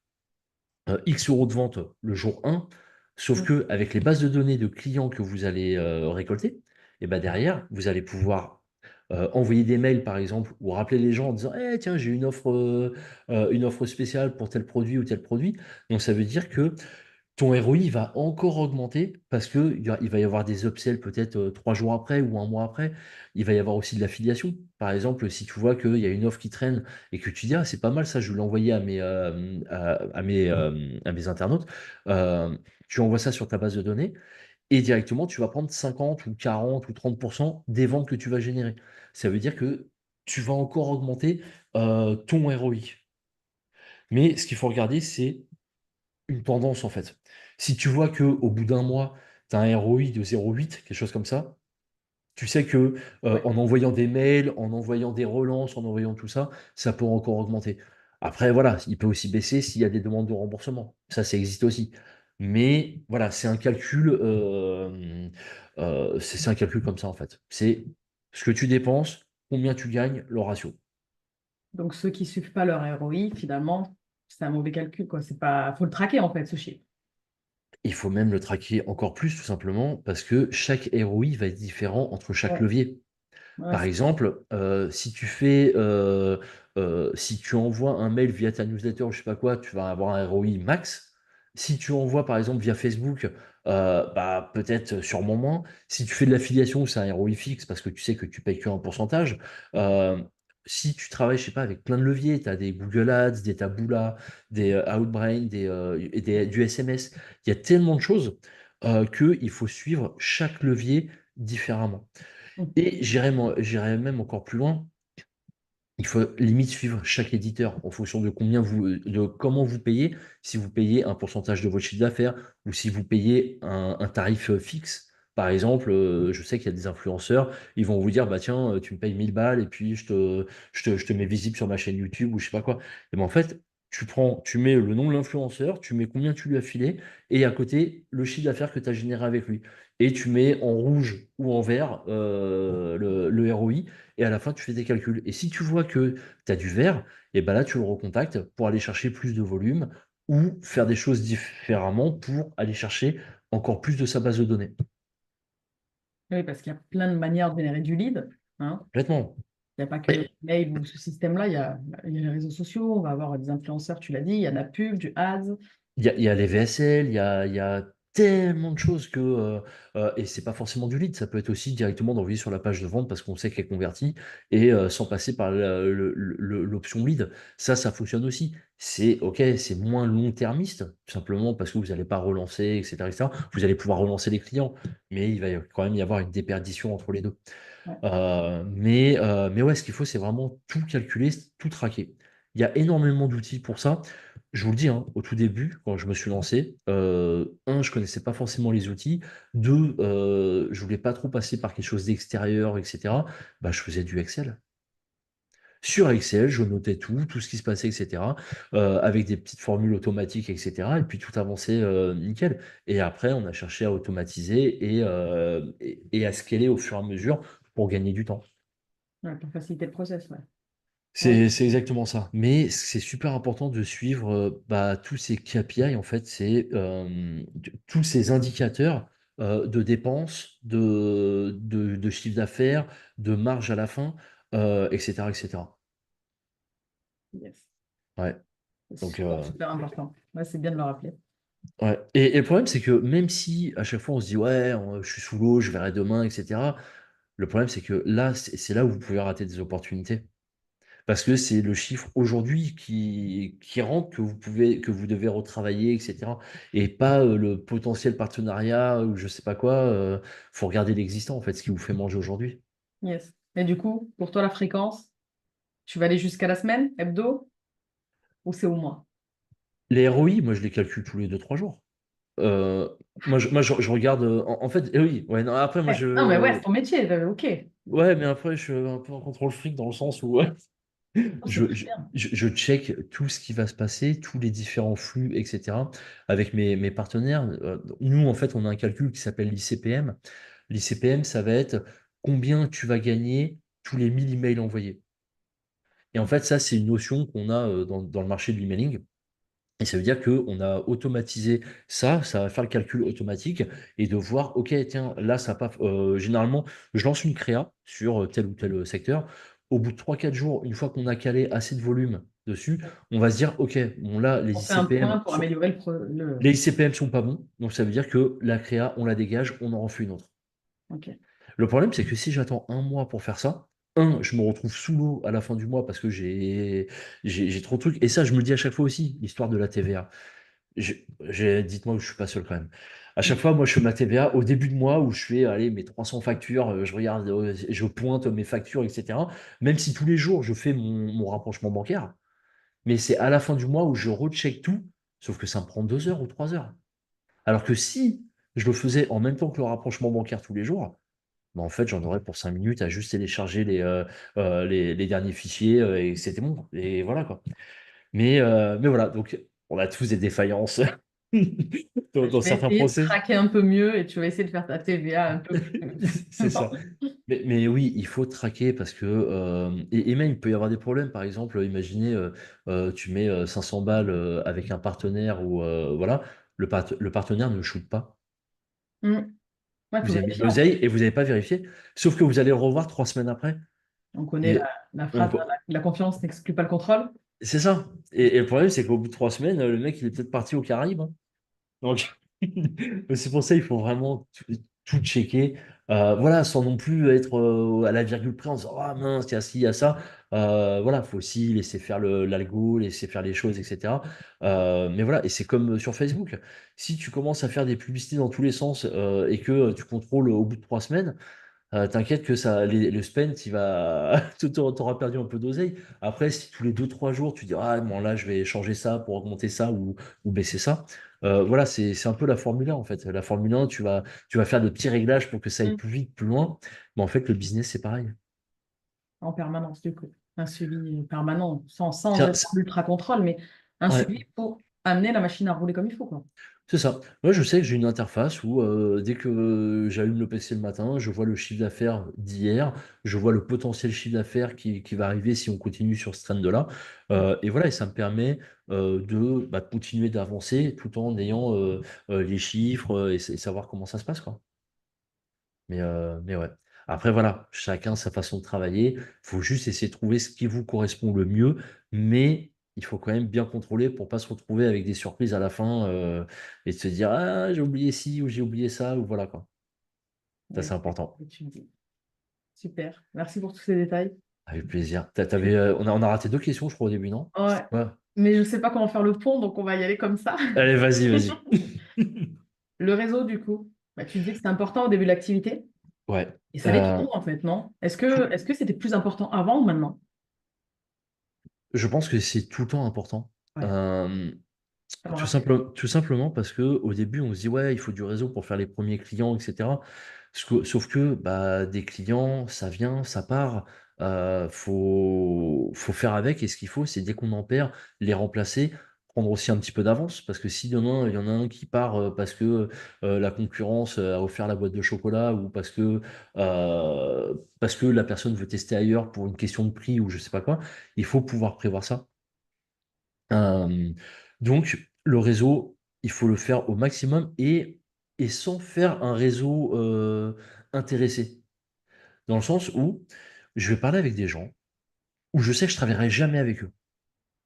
X euros de vente le jour 1, sauf Mm. que avec les bases de données de clients que vous allez récolter, et ben derrière, vous allez pouvoir envoyer des mails, par exemple, ou rappeler les gens en disant Eh, tiens, j'ai une offre spéciale pour tel produit ou tel produit. Donc, ça veut dire que ton ROI va encore augmenter parce que il va y avoir des upsells peut-être 3 jours après ou un mois après. Il va y avoir aussi de l'affiliation. Par exemple, si tu vois qu'il y a une offre qui traîne et que tu dis, ah, c'est pas mal ça, je vais l'envoyer à mes internautes, euh, tu envoies ça sur ta base de données et directement, tu vas prendre 50 ou 40 ou 30% des ventes que tu vas générer. Ça veut dire que tu vas encore augmenter ton ROI. Mais ce qu'il faut regarder, c'est une tendance en fait. Si tu vois que au bout d'un mois, tu as un ROI de 0,8, quelque chose comme ça, tu sais que Ouais. en envoyant des mails, en envoyant des relances, en envoyant tout ça, ça peut encore augmenter. Après, voilà, il peut aussi baisser s'il y a des demandes de remboursement. Ça existe aussi. Mais voilà, c'est un calcul, c'est un calcul comme ça en fait. C'est ce que tu dépenses, combien tu gagnes, le ratio. Donc, ceux qui ne suivent pas leur ROI, finalement, c'est un mauvais calcul, quoi. C'est pas... Faut le traquer, en fait, ce chiffre. Il faut même le traquer encore plus, tout simplement, parce que chaque ROI va être différent entre chaque Ouais, levier. ouais, Par c'est clair. exemple, si tu envoies un mail via ta newsletter ou je sais pas quoi, tu vas avoir un ROI max. Si tu envoies par exemple via Facebook, bah, peut-être sûrement moins. Si tu fais de l'affiliation, c'est un ROI fixe parce que tu sais que tu payes qu'un pourcentage. Euh, Si tu travailles, je sais pas, avec plein de leviers, tu as des Google Ads, des Taboola, des Outbrain, du SMS, il y a tellement de choses qu'il faut suivre chaque levier différemment. Mm. Et j'irais même encore plus loin. Il faut limite suivre chaque éditeur en fonction de de comment vous payez, si vous payez un pourcentage de votre chiffre d'affaires ou si vous payez un tarif fixe. Par exemple, je sais qu'il y a des influenceurs, ils vont vous dire, bah tiens, tu me payes 1000 balles et puis je te mets visible sur ma chaîne YouTube ou je sais pas quoi. Et ben en fait, tu mets le nom de l'influenceur, tu mets combien tu lui as filé et à côté, le chiffre d'affaires que tu as généré avec lui. Et tu mets en rouge ou en vert le ROI et à la fin, tu fais des calculs. Et si tu vois que tu as du vert, et ben là, tu le recontactes pour aller chercher plus de volume ou faire des choses différemment pour aller chercher encore plus de sa base de données. Oui, parce qu'il y a plein de manières de générer du lead, hein. Complètement. Il n'y a pas que le Ouais. mail ou ce système-là, il y a les réseaux sociaux, on va avoir des influenceurs, tu l'as dit, il y a de la pub, du ads. Il y a les VSL, il y a tellement de choses et c'est pas forcément du lead, ça peut être aussi directement d'envoyer sur la page de vente parce qu'on sait qu'elle convertit et sans passer par l'option lead. Ça fonctionne aussi. C'est ok, c'est moins long-termiste, tout simplement parce que vous n'allez pas relancer, etc., etc. Vous allez pouvoir relancer les clients, mais il va quand même y avoir une déperdition entre les deux. Ouais. Mais ouais, ce qu'il faut, c'est vraiment tout calculer, tout traquer. Il y a énormément d'outils pour ça. Je vous le dis, hein, au tout début, quand je me suis lancé, un, je connaissais pas forcément les outils. Deux, je voulais pas trop passer par quelque chose d'extérieur, etc. Bah, je faisais du Excel. Sur Excel, je notais tout ce qui se passait, etc. Avec des petites formules automatiques, etc. Et puis tout avançait nickel. Et après, on a cherché à automatiser et à scaler au fur et à mesure pour gagner du temps. Ouais, pour faciliter le process, ouais. Ouais. C'est exactement ça. Mais c'est super important de suivre bah, tous ces KPI, en fait, c'est tous ces indicateurs de dépenses, de chiffre d'affaires, de marge à la fin, etc., etc. Yes. Ouais. C'est Donc, super, super important. Ouais, c'est bien de le rappeler. ouais. Et le problème, c'est que même si à chaque fois on se dit, ouais, je suis sous l'eau, je verrai demain, etc., le problème, c'est que là, c'est là où vous pouvez rater des opportunités. Parce que c'est le chiffre aujourd'hui qui rentre que vous devez retravailler, etc. Et pas le potentiel partenariat ou je sais pas quoi. Faut regarder l'existant, en fait, ce qui vous fait manger aujourd'hui. Yes. Et du coup, pour toi, la fréquence, tu vas aller jusqu'à la semaine, hebdo, ou c'est au mois? Les ROI, moi, je les calcule tous les deux trois jours. Euh, je regarde. En fait, oui, ouais, non, après, moi, Ouais. Non, mais ouais, c'est je. ton métier, ok. Ouais, mais après, je suis un peu en contrôle fric dans le sens où Oh, c'est très bien. je check tout ce qui va se passer, tous les différents flux, etc. avec mes partenaires. Nous, en fait, on a un calcul qui s'appelle l'ICPM. L'ICPM, ça va être combien tu vas gagner tous les 1000 emails envoyés. Et en fait, ça, c'est une notion qu'on a dans le marché de l'emailing. Et ça veut dire qu'on a automatisé ça va faire le calcul automatique et de voir, OK, tiens, là, ça pas. Généralement, je lance une créa sur tel ou tel secteur. Au bout de 3 4 jours, une fois qu'on a calé assez de volume dessus, on va se dire, OK, bon, là, On fait un point pour améliorer les ICPM sont pas bons. Donc, ça veut dire que la créa, on la dégage, on en refait une autre. Ok. Le problème, c'est que si j'attends un mois pour faire ça, je me retrouve sous l'eau à la fin du mois parce que j'ai trop de trucs. Et ça, je me le dis à chaque fois aussi, l'histoire de la TVA. Dites-moi que je suis pas seul quand même. À chaque fois, moi, je fais ma TVA au début de mois où je fais, allez, mes 300 factures, je regarde, je pointe mes factures, etc. Même si tous les jours, je fais mon rapprochement bancaire, mais c'est à la fin du mois où je recheck tout, sauf que ça me prend 2 heures ou 3 heures. Alors que si je le faisais en même temps que le rapprochement bancaire tous les jours, bah, en fait, j'en aurais pour 5 minutes à juste télécharger les derniers fichiers et c'était bon. Et voilà quoi. Mais voilà, donc on a tous des défaillances Je dans vais certains essayer de process. traquer un peu mieux et tu vas essayer de faire ta TVA un peu plus. C'est ça. Mais oui, il faut traquer parce que. Et même, il peut y avoir des problèmes. Par exemple, imaginez, tu mets 500 balles avec un partenaire ou voilà, le partenaire ne shoot pas. Hmm. Ouais, il faut Vous avez mis de vérifier en l'oseille fait. et vous n'avez pas vérifié. Sauf que vous allez le revoir 3 semaines après. On connaît Et la on- phrase, hein, la confiance n'exclut pas le contrôle. c'est ça. Et le problème, c'est qu'au bout de 3 semaines, le mec, il est peut-être parti aux Caraïbes, hein. Donc, c'est pour ça qu'il faut vraiment tout checker. Voilà, sans non plus être à la virgule près en disant, ah mince, il y a ci, il y a ça. Voilà, il faut aussi laisser faire l'algo, laisser faire les choses, etc. Mais voilà, et c'est comme sur Facebook. Si tu commences à faire des publicités dans tous les sens et que tu contrôles au bout de 3 semaines, T'inquiète que ça, le spend, t'auras perdu un peu d'oseille. Après, si tous les 2, 3 jours, tu dis, ah, bon, là, je vais changer ça pour augmenter ça ou baisser ça. Voilà, c'est un peu la Formule 1, en fait. La Formule 1, tu vas faire de petits réglages pour que ça aille Mm. plus vite, plus loin. Mais en fait, le business, c'est pareil. En permanence, du coup. Un suivi permanent, sans C'est être en ultra contrôle, mais un ouais. suivi pour amener la machine à rouler comme il faut, quoi. C'est ça. Moi, je sais que j'ai une interface où dès que j'allume le PC le matin, je vois le chiffre d'affaires d'hier, je vois le potentiel chiffre d'affaires qui va arriver si on continue sur ce trend-là. Et voilà, et ça me permet de continuer d'avancer tout en ayant les chiffres et savoir comment ça se passe, quoi. Mais ouais. Après, voilà, chacun sa façon de travailler. Il faut juste essayer de trouver ce qui vous correspond le mieux, mais il faut quand même bien contrôler pour pas se retrouver avec des surprises à la fin et de se dire ah, j'ai oublié ci ou j'ai oublié ça, ou voilà quoi. Ça, Ouais, c'est important. tu me dis. Super. Merci pour tous ces détails. Avec plaisir. On a raté 2 questions, je crois, au début, non? Ouais. Ouais. Mais je ne sais pas comment faire le pont, donc on va y aller comme ça. Allez, vas-y, vas-y. Le réseau, du coup, bah, tu disais que c'était important au début de l'activité, Ouais. et ça l'est toujours, en fait, non? Est-ce que c'était plus important avant ou maintenant? Je pense que c'est tout le temps important. Ouais, Euh, ça me rassure. tout simplement parce que au début, on se dit, ouais, il faut du réseau pour faire les premiers clients, etc. Sauf que bah, des clients, ça vient, ça part. Faut faire avec. Et ce qu'il faut, c'est dès qu'on en perd, les remplacer, prendre aussi un petit peu d'avance. Parce que si demain, il y en a un qui part parce que la concurrence a offert la boîte de chocolat ou parce que la personne veut tester ailleurs pour une question de prix ou je sais pas quoi, il faut pouvoir prévoir ça. Euh, donc, le réseau, il faut le faire au maximum et sans faire un réseau intéressé. Dans le sens où je vais parler avec des gens où je sais que je ne travaillerai jamais avec eux.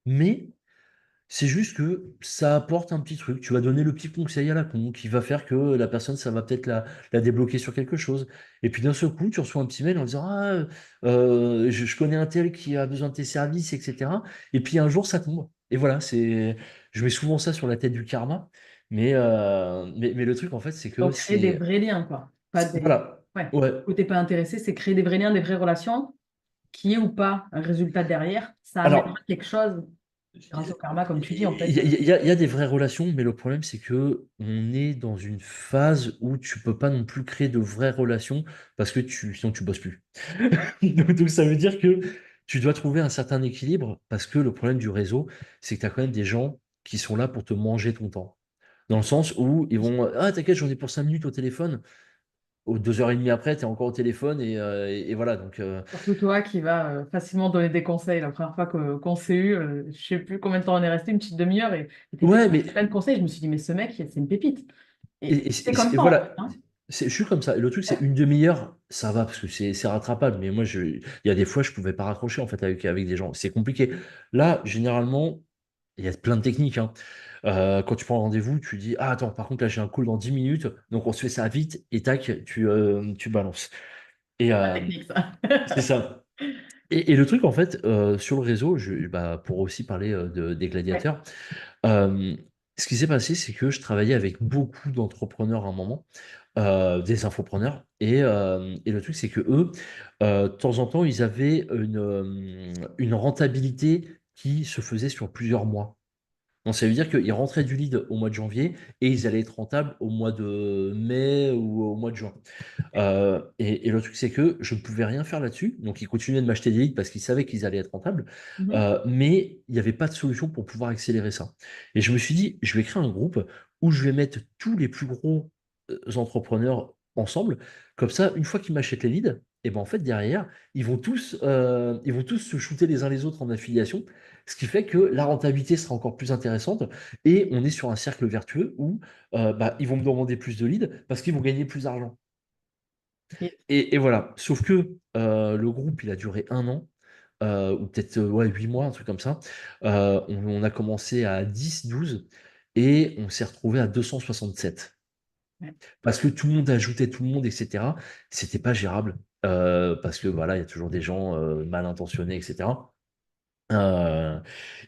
Mais c'est juste que ça apporte un petit truc. Tu vas donner le petit conseil à la con qui va faire que la personne, ça va peut-être la débloquer sur quelque chose. Et puis d'un seul coup, tu reçois un petit mail en disant ah, je connais un tel qui a besoin de tes services, etc. Et puis un jour, ça tombe. Et voilà, je mets souvent ça sur la tête du karma. Mais le truc, en fait, c'est que Donc, créer des c'est. vrais liens, quoi. Pas des... Voilà. Ouais. Ouais. Côté pas intéressé, c'est créer des vrais liens, des vraies relations, qui est ou pas un résultat derrière. Ça amènera Alors, quelque chose grâce au karma, comme tu dis, en Il fait. y, a il y a des vraies relations, mais le problème, c'est que on est dans une phase où tu peux pas non plus créer de vraies relations parce que sinon tu bosses plus. Donc, ça veut dire que tu dois trouver un certain équilibre parce que le problème du réseau, c'est que tu as quand même des gens qui sont là pour te manger ton temps. Dans le sens où ils vont, ah, t'inquiète, j'en ai pour 5 minutes au téléphone. Aux 2h30 après, tu es encore au téléphone et voilà. Donc, Surtout toi qui vas facilement donner des conseils. La première fois qu'on s'est eu, je sais plus combien de temps on est resté, une petite demi-heure, et tu étais ouais, mais plein de conseils. Je me suis dit, mais ce mec, c'est une pépite. Et c'est comme et ça, en fait, voilà, hein. je suis comme ça. Et le truc, c'est une demi-heure, ça va parce que c'est rattrapable. Mais moi, il y a des fois, je pouvais pas raccrocher en fait avec des gens. C'est compliqué. Là, généralement, il y a plein de techniques, hein. Quand tu prends rendez-vous, tu dis, ah attends, par contre, là, j'ai un call dans 10 minutes, donc on se fait ça vite et tac, tu balances. Et La technique, ça. c'est ça. Et le truc, en fait, sur le réseau, pour aussi parler des Ouais. gladiateurs, euh, ce qui s'est passé, c'est que je travaillais avec beaucoup d'entrepreneurs à un moment, des infopreneurs. Et le truc, c'est que eux, de temps en temps, ils avaient une rentabilité qui se faisait sur plusieurs mois. Donc, ça veut dire qu'ils rentraient du lead au mois de janvier et ils allaient être rentables au mois de mai ou au mois de juin. Et le truc, c'est que je ne pouvais rien faire là-dessus. Donc, ils continuaient de m'acheter des leads parce qu'ils savaient qu'ils allaient être rentables. Mhm. Mais il n'y avait pas de solution pour pouvoir accélérer ça. Et je me suis dit, je vais créer un groupe où je vais mettre tous les plus gros entrepreneurs ensemble. Comme ça, une fois qu'ils m'achètent les leads, et ben en fait, derrière, ils vont tous se shooter les uns les autres en affiliation. Ce qui fait que la rentabilité sera encore plus intéressante et on est sur un cercle vertueux où bah, ils vont me demander plus de leads parce qu'ils vont gagner plus d'argent. Et Et voilà. Sauf que le groupe, il a duré 1 an, ou peut-être ouais, 8 mois, un truc comme ça. On a commencé à 10, 12 et on s'est retrouvé à 267. ouais. Parce que tout le monde ajoutait tout le monde, etc. C'était pas gérable. Parce que voilà, il y a toujours des gens mal intentionnés, etc. Euh,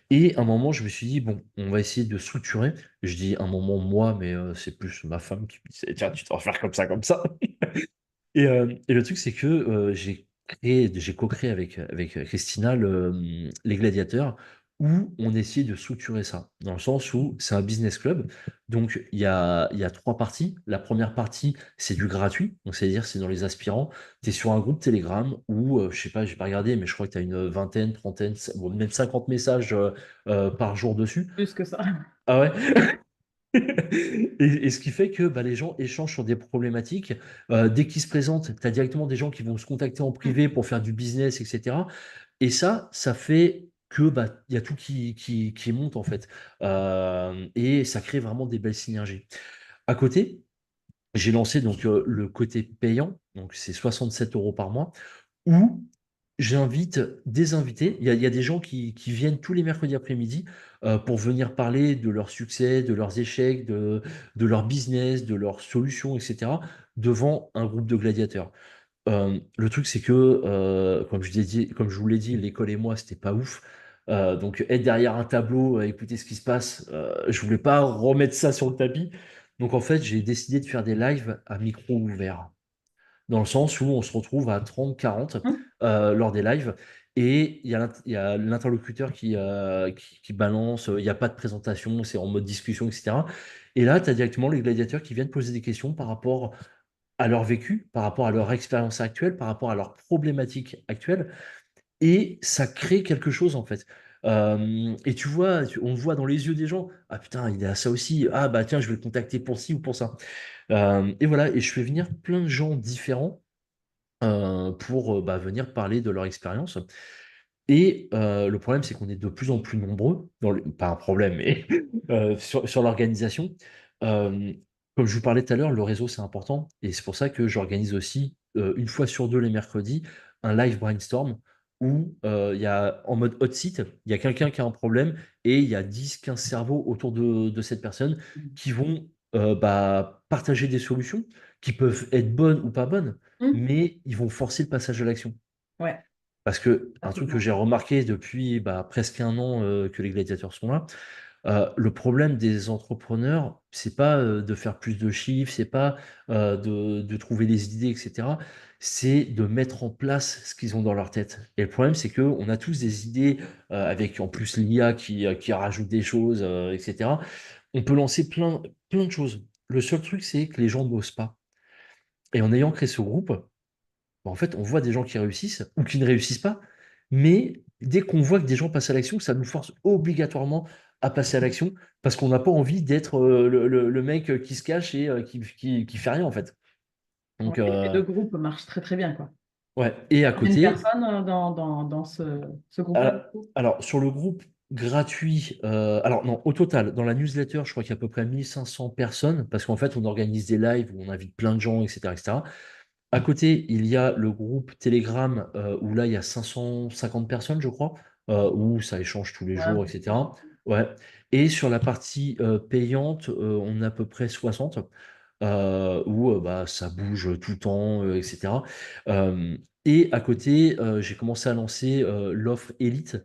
et à un moment, je me suis dit, bon, on va essayer de structurer. Je dis un moment moi, mais c'est plus ma femme qui me disait, tiens, tu dois faire comme ça, comme ça. Et le truc, c'est que j'ai co-créé avec Christina les Gladiateurs, où on essayait de structurer ça, dans le sens où c'est un business club. Donc, il y a trois parties. La première partie, c'est du gratuit, donc c'est-à-dire c'est dans les aspirants. Tu es sur un groupe Telegram où, je sais pas, j'ai pas regardé, mais je crois que tu as une vingtaine, trentaine, bon, même 50 messages par jour dessus. Plus que ça. Ah ouais? Et ce qui fait que bah, les gens échangent sur des problématiques. Dès qu'ils se présentent, tu as directement des gens qui vont se contacter en Mm. privé pour faire du business, etc. Et ça fait que bah, il y a tout qui monte en fait. Et ça crée vraiment des belles synergies. À côté, j'ai lancé donc le côté payant, donc c'est 67 € par mois, où j'invite des invités. Il y a des gens qui viennent tous les mercredis après-midi pour venir parler de leurs succès, de leurs échecs, de leur business, de leurs solutions, etc., devant un groupe de gladiateurs. Le truc, c'est que, comme je vous l'ai dit, l'école et moi, c'était pas ouf. Donc, être derrière un tableau, écouter ce qui se passe, je voulais pas remettre ça sur le tapis. Donc, en fait, j'ai décidé de faire des lives à micro ouvert, dans le sens où on se retrouve à 30-40 Mm. lors des lives. Et il y a l'interlocuteur qui balance, il n'y a pas de présentation, c'est en mode discussion, etc. Et là, tu as directement les gladiateurs qui viennent poser des questions par rapport à leur vécu, par rapport à leur expérience actuelle, par rapport à leurs problématiques actuelles, et ça crée quelque chose en fait. Et tu vois, on voit dans les yeux des gens, ah putain, il est à ça aussi, ah bah tiens, je vais le contacter pour ci ou pour ça. Et voilà, et je fais venir plein de gens différents pour bah, venir parler de leur expérience. Et le problème, c'est qu'on est de plus en plus nombreux, pas un problème, mais sur l'organisation. Euh, Comme je vous parlais tout à l'heure, le réseau, c'est important. Et c'est pour ça que j'organise aussi, une fois sur deux les mercredis, un live brainstorm où il y a, en mode hot seat, il y a quelqu'un qui a un problème et il y a 10-15 cerveaux autour de cette personne qui vont bah, partager des solutions qui peuvent être bonnes ou pas bonnes, Mm. mais ils vont forcer le passage à l'action. Ouais, Parce que un truc que absolument. j'ai remarqué depuis bah, presque un an que les gladiateurs sont là, le problème des entrepreneurs, c'est pas de faire plus de chiffres, c'est pas de trouver des idées, etc. C'est de mettre en place ce qu'ils ont dans leur tête. Et le problème, c'est qu'on a tous des idées avec en plus l'IA qui rajoute des choses, etc. On peut lancer plein de choses. Le seul truc, c'est que les gens n'osent pas. Et en ayant créé ce groupe, bah, en fait, on voit des gens qui réussissent ou qui ne réussissent pas, mais dès qu'on voit que des gens passent à l'action, ça nous force obligatoirement à passer à l'action parce qu'on n'a pas envie d'être le mec qui se cache et qui fait rien en fait. Ouais, Donc, l'effet de groupe marche très très bien, quoi. ouais. Et à Combien de côté, personnes dans ce groupe-là, du euh, coup? alors sur le groupe gratuit, alors non, au total, dans la newsletter, je crois qu'il y a à peu près 1500 personnes parce qu'en fait, on organise des lives où on invite plein de gens, etc., etc. À côté, il y a le groupe Telegram où là, il y a 550 personnes, je crois, où ça échange tous les Ouais, un jours, peu plus. etc. Ouais. Et sur la partie payante, on a à peu près 60, où bah, ça bouge tout le temps, etc. Euh, et à côté, j'ai commencé à lancer l'offre Elite,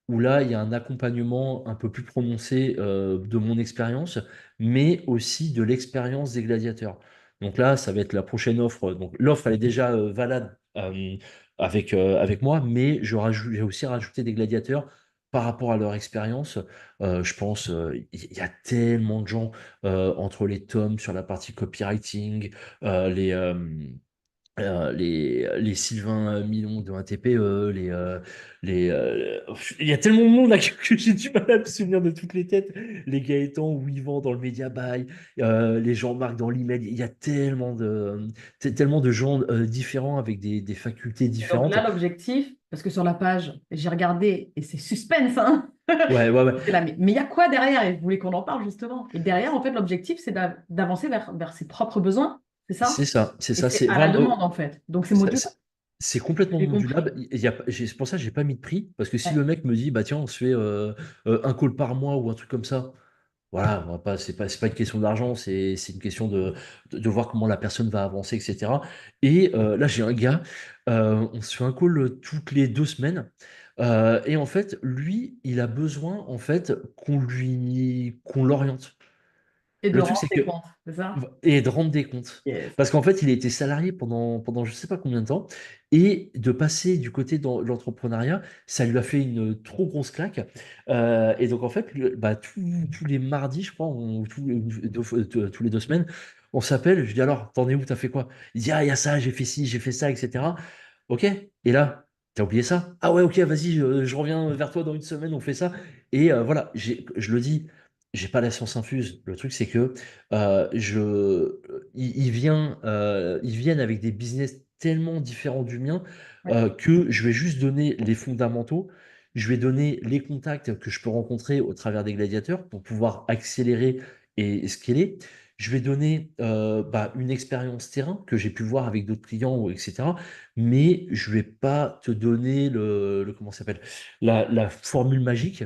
où là, il y a un accompagnement un peu plus prononcé de mon expérience, mais aussi de l'expérience des gladiateurs. Donc là, ça va être la prochaine offre. Donc l'offre, elle est déjà valable avec moi, mais j'ai aussi rajouté des gladiateurs par rapport à leur expérience. Je pense, il y a tellement de gens entre les tomes sur la partie copywriting, les Sylvain Milon de 1TPE, il y a tellement de monde là que j'ai du mal à me souvenir de toutes les têtes. Les Gaëtan ou Yvan dans le Media Buy, les Jean-Marc dans l'email. Il y a tellement de gens différents avec des facultés Et donc différentes. là, l'objectif, parce que sur la page, j'ai regardé et c'est suspense, hein. Ouais, ouais, ouais. C'est là, mais il y a quoi derrière? Et vous voulez qu'on en parle justement. Et derrière, en fait, l'objectif, c'est d'avancer vers ses propres besoins, c'est ça? C'est ça, c'est Et ça. c'est C'est à la vraiment, demande, en fait. Donc c'est ça- modulable, ça- c'est complètement j'ai compris. modulable. C'est pour ça que j'ai pas mis de prix, parce que si Ouais. le mec me dit, bah tiens, on se fait un call par mois ou un truc comme ça. Voilà, on va pas, c'est pas une question d'argent, c'est une question de voir comment la personne va avancer, etc. Et là, j'ai un gars, on se fait un call toutes les 2 semaines. Et en fait, lui, il a besoin en fait qu'on l'oriente. Et de Le truc, rendre c'est tes que comptes, c'est ça? et de rendre des comptes. Yes. Parce qu'en fait, il a été salarié pendant je sais pas combien de temps, et de passer du côté de l'entrepreneuriat, ça lui a fait une trop grosse claque. Et donc, en fait, bah, tous les mardis, je crois, tous les 2 semaines, on s'appelle, je dis alors, t'en es où, t'as fait quoi? Il dit, ah, il y a ça, j'ai fait ci, j'ai fait ça, etc. Ok, et là, t'as oublié ça? Ah ouais, ok, vas-y, je reviens vers toi dans une semaine, on fait ça. Et voilà, je le dis, j'ai pas la science infuse. Le truc, c'est que ils viennent avec des business tellement différents du mien, Ouais. que je vais juste donner les fondamentaux, je vais donner les contacts que je peux rencontrer au travers des gladiateurs pour pouvoir accélérer et scaler. Je vais donner bah, une expérience terrain que j'ai pu voir avec d'autres clients, etc. Mais je vais pas te donner comment ça s'appelle, la formule magique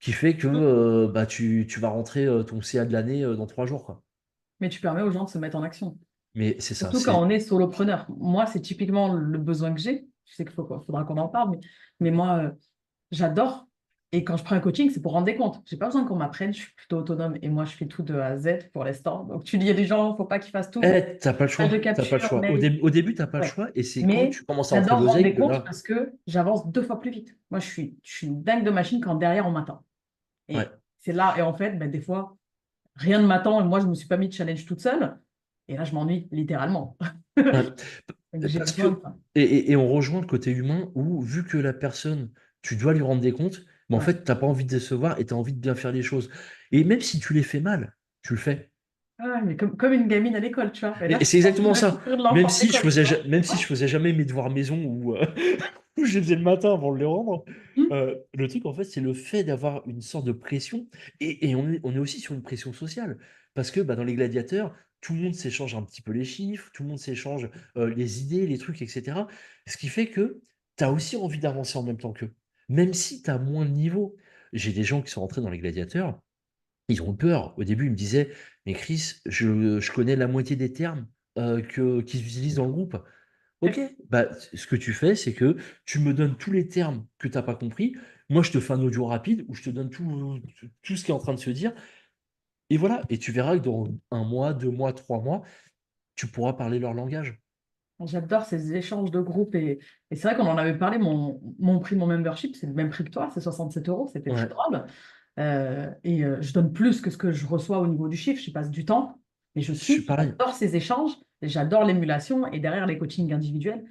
qui fait que bah, tu vas rentrer ton CA de l'année dans 3 jours, quoi. Mais tu permets aux gens de se mettre en action. Mais c'est ça, Surtout quand c'est on est solopreneur. Moi, c'est typiquement le besoin que j'ai. Je sais faudra qu'on en parle, mais moi, j'adore. Et quand je prends un coaching, c'est pour rendre des comptes. J'ai pas besoin qu'on m'apprenne, je suis plutôt autonome et moi, je fais tout de A à Z pour l'instant. Donc, tu dis, il y a des gens, il ne faut pas qu'ils fassent tout. T'as pas le Page de choix, t'as pas le capture, choix. mail. Au début, t'as pas le Ouais. choix, et c'est quand Mais tu commences à entrer de j'adore rendre l'oseille des que comptes là, parce que j'avance 2 fois plus vite. Moi, je suis une dingue de machine quand derrière, on m'attend. ouais. Et c'est là, et en fait, ben, des fois, rien ne m'attend et moi, je ne me suis pas mis de challenge toute seule. Et là, je m'ennuie littéralement. Ouais. Donc, j'ai Parce besoin de que, ça. et on rejoint le côté humain où, vu que la personne, tu dois lui rendre des comptes, mais en Ouais. fait, t'as pas envie de décevoir et tu as envie de bien faire les choses. Et même si tu les fais mal, tu le fais. Ah, mais comme une gamine à l'école, tu vois. Et là, Et je c'est suis en exactement train de ça. courir de l'enfant à l'école, tu vois. Même si Ouais. je faisais jamais mes devoirs maison ou où je les faisais le matin avant de les rendre, Hmm. le truc, en fait, c'est le fait d'avoir une sorte de pression. Et on est aussi sur une pression sociale. Parce que bah, dans les gladiateurs, tout le monde s'échange un petit peu les chiffres, tout le monde s'échange les idées, les trucs, etc. Ce qui fait que tu as aussi envie d'avancer en même temps qu'eux. Même si tu as moins de niveau. J'ai des gens qui sont rentrés dans les gladiateurs. Ils ont peur. Au début, ils me disaient: «Mais Chris, je connais la moitié des termes, qu'ils utilisent dans le groupe». OK, bah, ce que tu fais, c'est que tu me donnes tous les termes que tu as pas compris. Moi, je te fais un audio rapide où je te donne tout ce qui est en train de se dire, et voilà, et tu verras que dans 1 mois, 2 mois, 3 mois, tu pourras parler leur langage. J'adore ces échanges de groupe et c'est vrai qu'on en avait parlé, mon prix, mon membership, c'est le même prix que toi, c'est 67 euros, c'était très Ouais, drôle. Je donne plus que ce que je reçois au niveau du chiffre, j'y passe du temps, mais je suis pareil. j'adore ces échanges, et j'adore l'émulation et derrière les coachings individuels,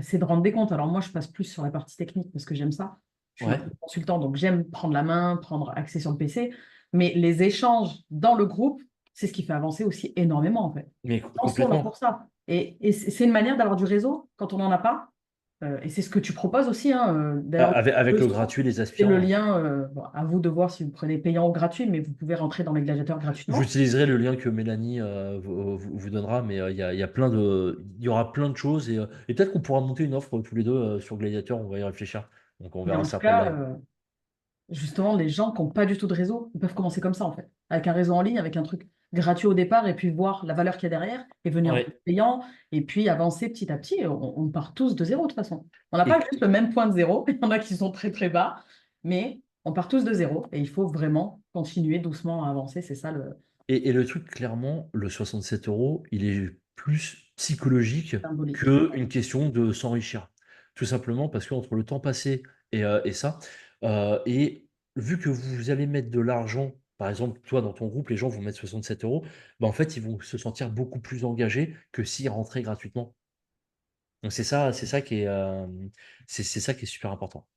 c'est de rendre des comptes. Alors moi, je passe plus sur la partie technique parce que j'aime ça. Je suis un Ouais, peu consultant, donc j'aime prendre la main, prendre accès sur le PC, mais les échanges dans le groupe, c'est ce qui fait avancer aussi énormément en fait. mais On sont là pour complètement. ça. Et c'est une manière d'avoir du réseau quand on n'en a pas. Et c'est ce que tu proposes aussi, hein. D'ailleurs, Avec le le site, gratuit, les c'est le aspirants. lien. Bon, à vous de voir si vous prenez payant ou gratuit, mais vous pouvez rentrer dans les gladiateurs gratuitement. J'utiliserai le lien que Mélanie vous donnera, mais il y a il y aura plein de choses, et peut-être qu'on pourra monter une offre tous les deux sur Gladiator, on va y réfléchir. Donc on Mais verra en ça tout après le cas, live. justement, les gens qui n'ont pas du tout de réseau, ils peuvent commencer comme ça, en fait. Avec un réseau en ligne, avec un truc gratuit au départ, et puis voir la valeur qu'il y a derrière, et venir Ouais. payant, et puis avancer petit à petit. On part tous de zéro, de toute façon. On n'a Et, pas juste le même point de zéro. Il y en a qui sont très, très bas, mais on part tous de zéro, et il faut vraiment continuer doucement à avancer. C'est ça le et le truc, clairement, le 67 euros, il est plus psychologique symbolique. qu'une question de s'enrichir. Tout simplement parce qu'entre le temps passé et ça, et vu que vous allez mettre de l'argent, par exemple, toi, dans ton groupe, les gens vont mettre 67 euros, bah, en fait, ils vont se sentir beaucoup plus engagés que s'ils rentraient gratuitement. Donc c'est ça qui est super important.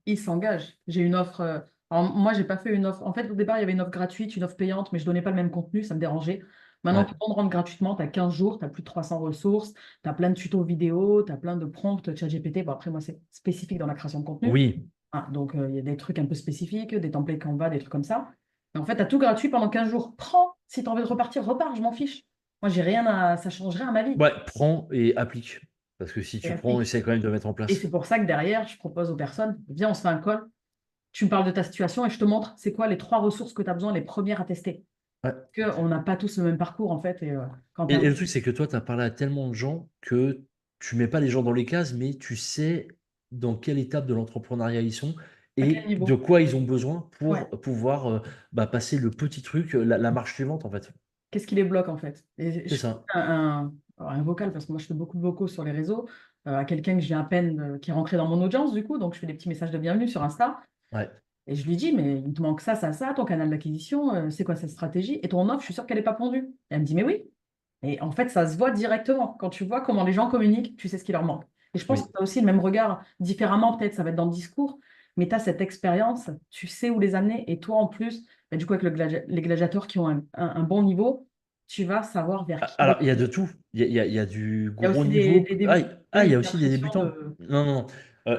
Ils s'engagent. J'ai une offre. Alors, moi, j'ai pas fait une offre. En fait, au départ, il y avait une offre gratuite, une offre payante, mais je donnais pas le même contenu, ça me dérangeait. Maintenant, Ouais. tout le monde rentre gratuitement, tu as 15 jours, tu as plus de 300 ressources, tu as plein de tutos vidéo, tu as plein de prompts ChatGPT. Bon, après, moi, c'est spécifique dans la création de contenu. Oui. Ah, donc, il y a des trucs un peu spécifiques, des templates Canva, des trucs comme ça. Mais en fait, tu as tout gratuit pendant 15 jours. Prends, si tu as envie de repartir, repars, je m'en fiche. Moi, j'ai rien à. Ça change rien à ma vie. Ouais, prends et applique. Parce que si Et tu prends, applique. essaie quand même de mettre en Et c'est place. pour ça que derrière, je propose aux personnes, viens, on se fait un call. Tu me parles de ta situation et je te montre c'est quoi les 3 ressources que tu as besoin, les premières à tester. Ouais. Parce qu'on n'a pas tous le même parcours en fait. Et quand tu Et le truc, c'est que toi, tu as parlé à tellement de gens que tu mets pas les gens dans les cases, mais tu sais dans quelle étape de l'entrepreneuriat ils sont. À quel et de niveau? quoi ils ont besoin Ouais. pour pouvoir passer le petit truc, la marche suivante, en fait. Qu'est-ce qui les bloque en fait? Et C'est je fais ça. un vocal, parce que moi je fais beaucoup de vocaux sur les réseaux, à quelqu'un que je viens à peine, qui est rentré dans mon audience du coup, donc je fais des petits messages de bienvenue sur Insta. Ouais. Et je lui dis, mais il te manque ça, ton canal d'acquisition, c'est quoi cette stratégie? Et ton offre, je suis sûre qu'elle n'est pas pondue. Et elle me dit, mais oui. Et en fait, ça se voit directement. Quand tu vois comment les gens communiquent, tu sais ce qui leur manque. Et je pense que Oui. tu as aussi le même regard, différemment peut-être, ça va être dans le discours, mais tu as cette expérience, tu sais où les amener. Et toi, en plus, bah, du coup, avec les gladiateurs qui ont un bon niveau, tu vas savoir vers qui les Alors, il y a de tourner. tout. Il y a du Il y a gros aussi niveau. des Ah, débutants. il Oui, y a j'ai aussi des l'impression débutants. de. Non, non, non.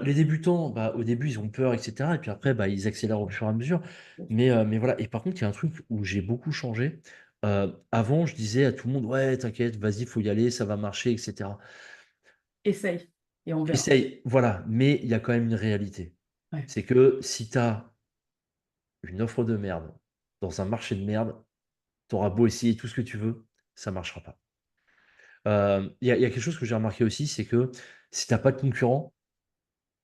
Les débutants, au début, ils ont peur, etc. Et puis après, ils accélèrent au fur et à mesure. Mais voilà. Et par contre, il y a un truc où j'ai beaucoup changé. Avant, je disais à tout le monde, ouais, t'inquiète, vas-y, faut y aller, ça va marcher, etc. Essaye et on verra. Essaye, voilà. Mais il y a quand même une réalité. Ouais. C'est que si tu as une offre de merde dans un marché de merde, tu auras beau essayer tout ce que tu veux, ça marchera pas. Il y a quelque chose que j'ai remarqué aussi, c'est que si tu as pas de concurrent,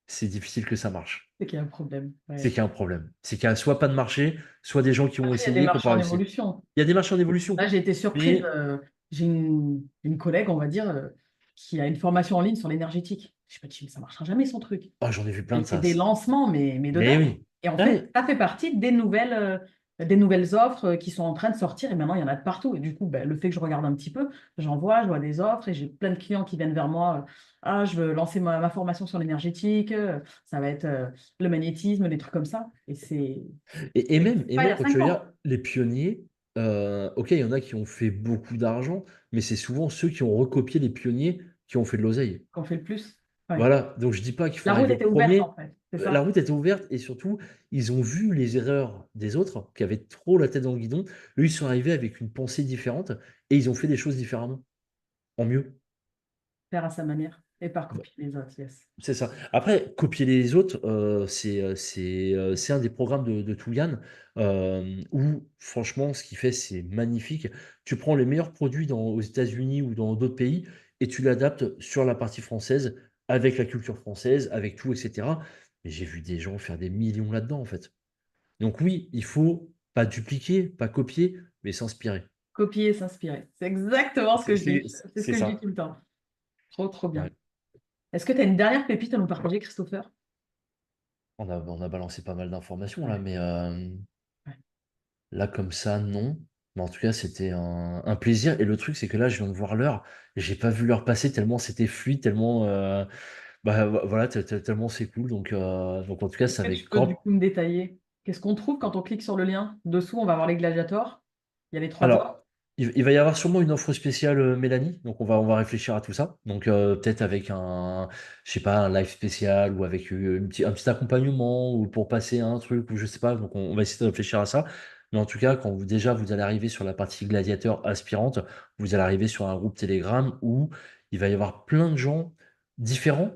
c'est difficile que ça marche. C'est qu'il y a un problème. C'est Ouais. qu'il y a un problème. C'est qu'il y a soit pas de marché, soit des gens qui ont Après, il y a des essayé, qui ont marchés pas en réussi. évolution. Il y a des marchés en évolution, Là, j'ai été surprise. mais J'ai une collègue, on va dire, qui a une formation en ligne sur l'énergétique. Je me dis, mais ça marchera jamais son truc. j'en ai vu plein Elle de fait des sas. lancements, mais de Mais dingue. oui. Et en fait, Ouais. ça fait partie des nouvelles offres qui sont en train de sortir. Et maintenant, il y en a de partout. Et du coup, ben, le fait que je regarde un petit peu, je vois des offres et j'ai plein de clients qui viennent vers moi. Ah, je veux lancer ma formation sur l'énergétique. Ça va être le magnétisme, des trucs comme ça. Et Et c'est même, et pas il y même a quand tu 5 ans regardes les pionniers, ok, il y en a qui ont fait beaucoup d'argent, mais c'est souvent ceux qui ont recopié les pionniers qui ont fait de l'oseille. qu'on fait le plus. Ouais. Voilà, donc je dis pas qu'il faut La route arriver était ouverte, en premier. fait. C'est La ça. route était ouverte et surtout, ils ont vu les erreurs des autres qui avaient trop la tête dans le guidon. Eux, ils sont arrivés avec une pensée différente et ils ont fait des choses différemment, en mieux. Faire à sa manière et par copier les autres, yes. C'est ça. Après, copier les autres, c'est un des programmes de Toulian où, franchement, ce qu'il fait, c'est magnifique. Tu prends les meilleurs produits aux États-Unis ou dans d'autres pays et tu l'adaptes sur la partie française, avec la culture française, avec tout, etc. Mais j'ai vu des gens faire des millions là-dedans, en fait. Donc oui, il faut pas dupliquer, pas copier, mais s'inspirer. Copier et s'inspirer. C'est exactement ce que C'est je dis. c'est- C'est ce c'est que je dis ça. tout le temps. Trop, trop Ouais. bien. Est-ce que tu as une dernière pépite à nous partager, Christopher? On a balancé pas mal d'informations là, Ouais, mais ouais. là, comme ça, non. Mais en tout cas, c'était un plaisir. Et le truc, c'est que là, je viens de voir l'heure. Et j'ai pas vu l'heure passer tellement c'était fluide, tellement, voilà, tellement c'est cool. Donc, en tout cas, Est-ce ça que tu avec peux du grand. coup me détailler? Qu'est-ce qu'on trouve quand on clique sur le lien? Dessous, on va voir les gladiators. Il y a les 3 offres. Alors, il va y avoir sûrement une offre spéciale Mélanie. Donc, on va réfléchir à tout ça. Donc, peut-être avec je sais pas, un live spécial ou avec un petit accompagnement ou pour passer un truc ou je sais pas. Donc, on va essayer de réfléchir à ça. Mais en tout cas, quand vous allez arriver sur la partie gladiateur aspirante, vous allez arriver sur un groupe Telegram où il va y avoir plein de gens différents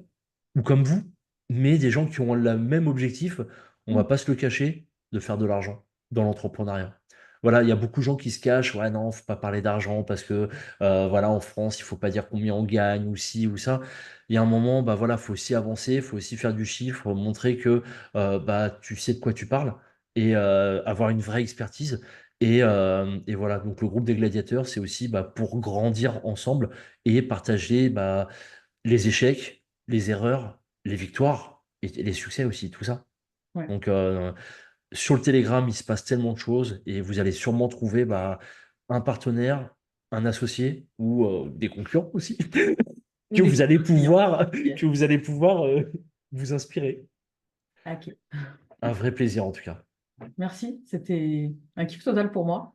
ou comme vous, mais des gens qui ont le même objectif. On va Mmh. pas se le cacher, de faire de l'argent dans l'entrepreneuriat. Voilà, il y a beaucoup de gens qui se cachent. Ouais, non, faut pas parler d'argent parce que voilà, en France, il faut pas dire combien on gagne ou ci ou ça. Il y a un moment, voilà, faut aussi avancer, faut aussi faire du chiffre, montrer que tu sais de quoi tu parles et avoir une vraie expertise. Et voilà, donc le groupe des gladiateurs, c'est aussi pour grandir ensemble et partager les échecs, les erreurs, les victoires et les succès aussi, tout ça. Ouais. Donc, sur le Telegram, il se passe tellement de choses et vous allez sûrement trouver un partenaire, un associé ou des concurrents aussi Ou que des vous allez futurs clients. pouvoir, Yes. que vous allez pouvoir vous inspirer. Ok. Un vrai plaisir en tout cas. Merci. C'était un kiff total pour moi.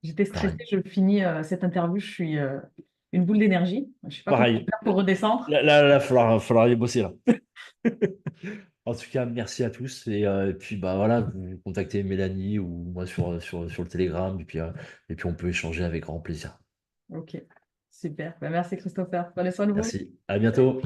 J'étais stressée. Pareil. Je finis cette interview. Je suis une boule d'énergie. Je ne sais pas comment Pareil. faire pour redescendre. Là, falloir y bosser là. En tout cas, merci à tous. Et puis voilà, vous contactez Mélanie ou moi sur le Telegram. Et puis on peut échanger avec grand plaisir. Ok. Super. Ben, merci, Christopher. Prenez soin de vous. Merci. À bientôt.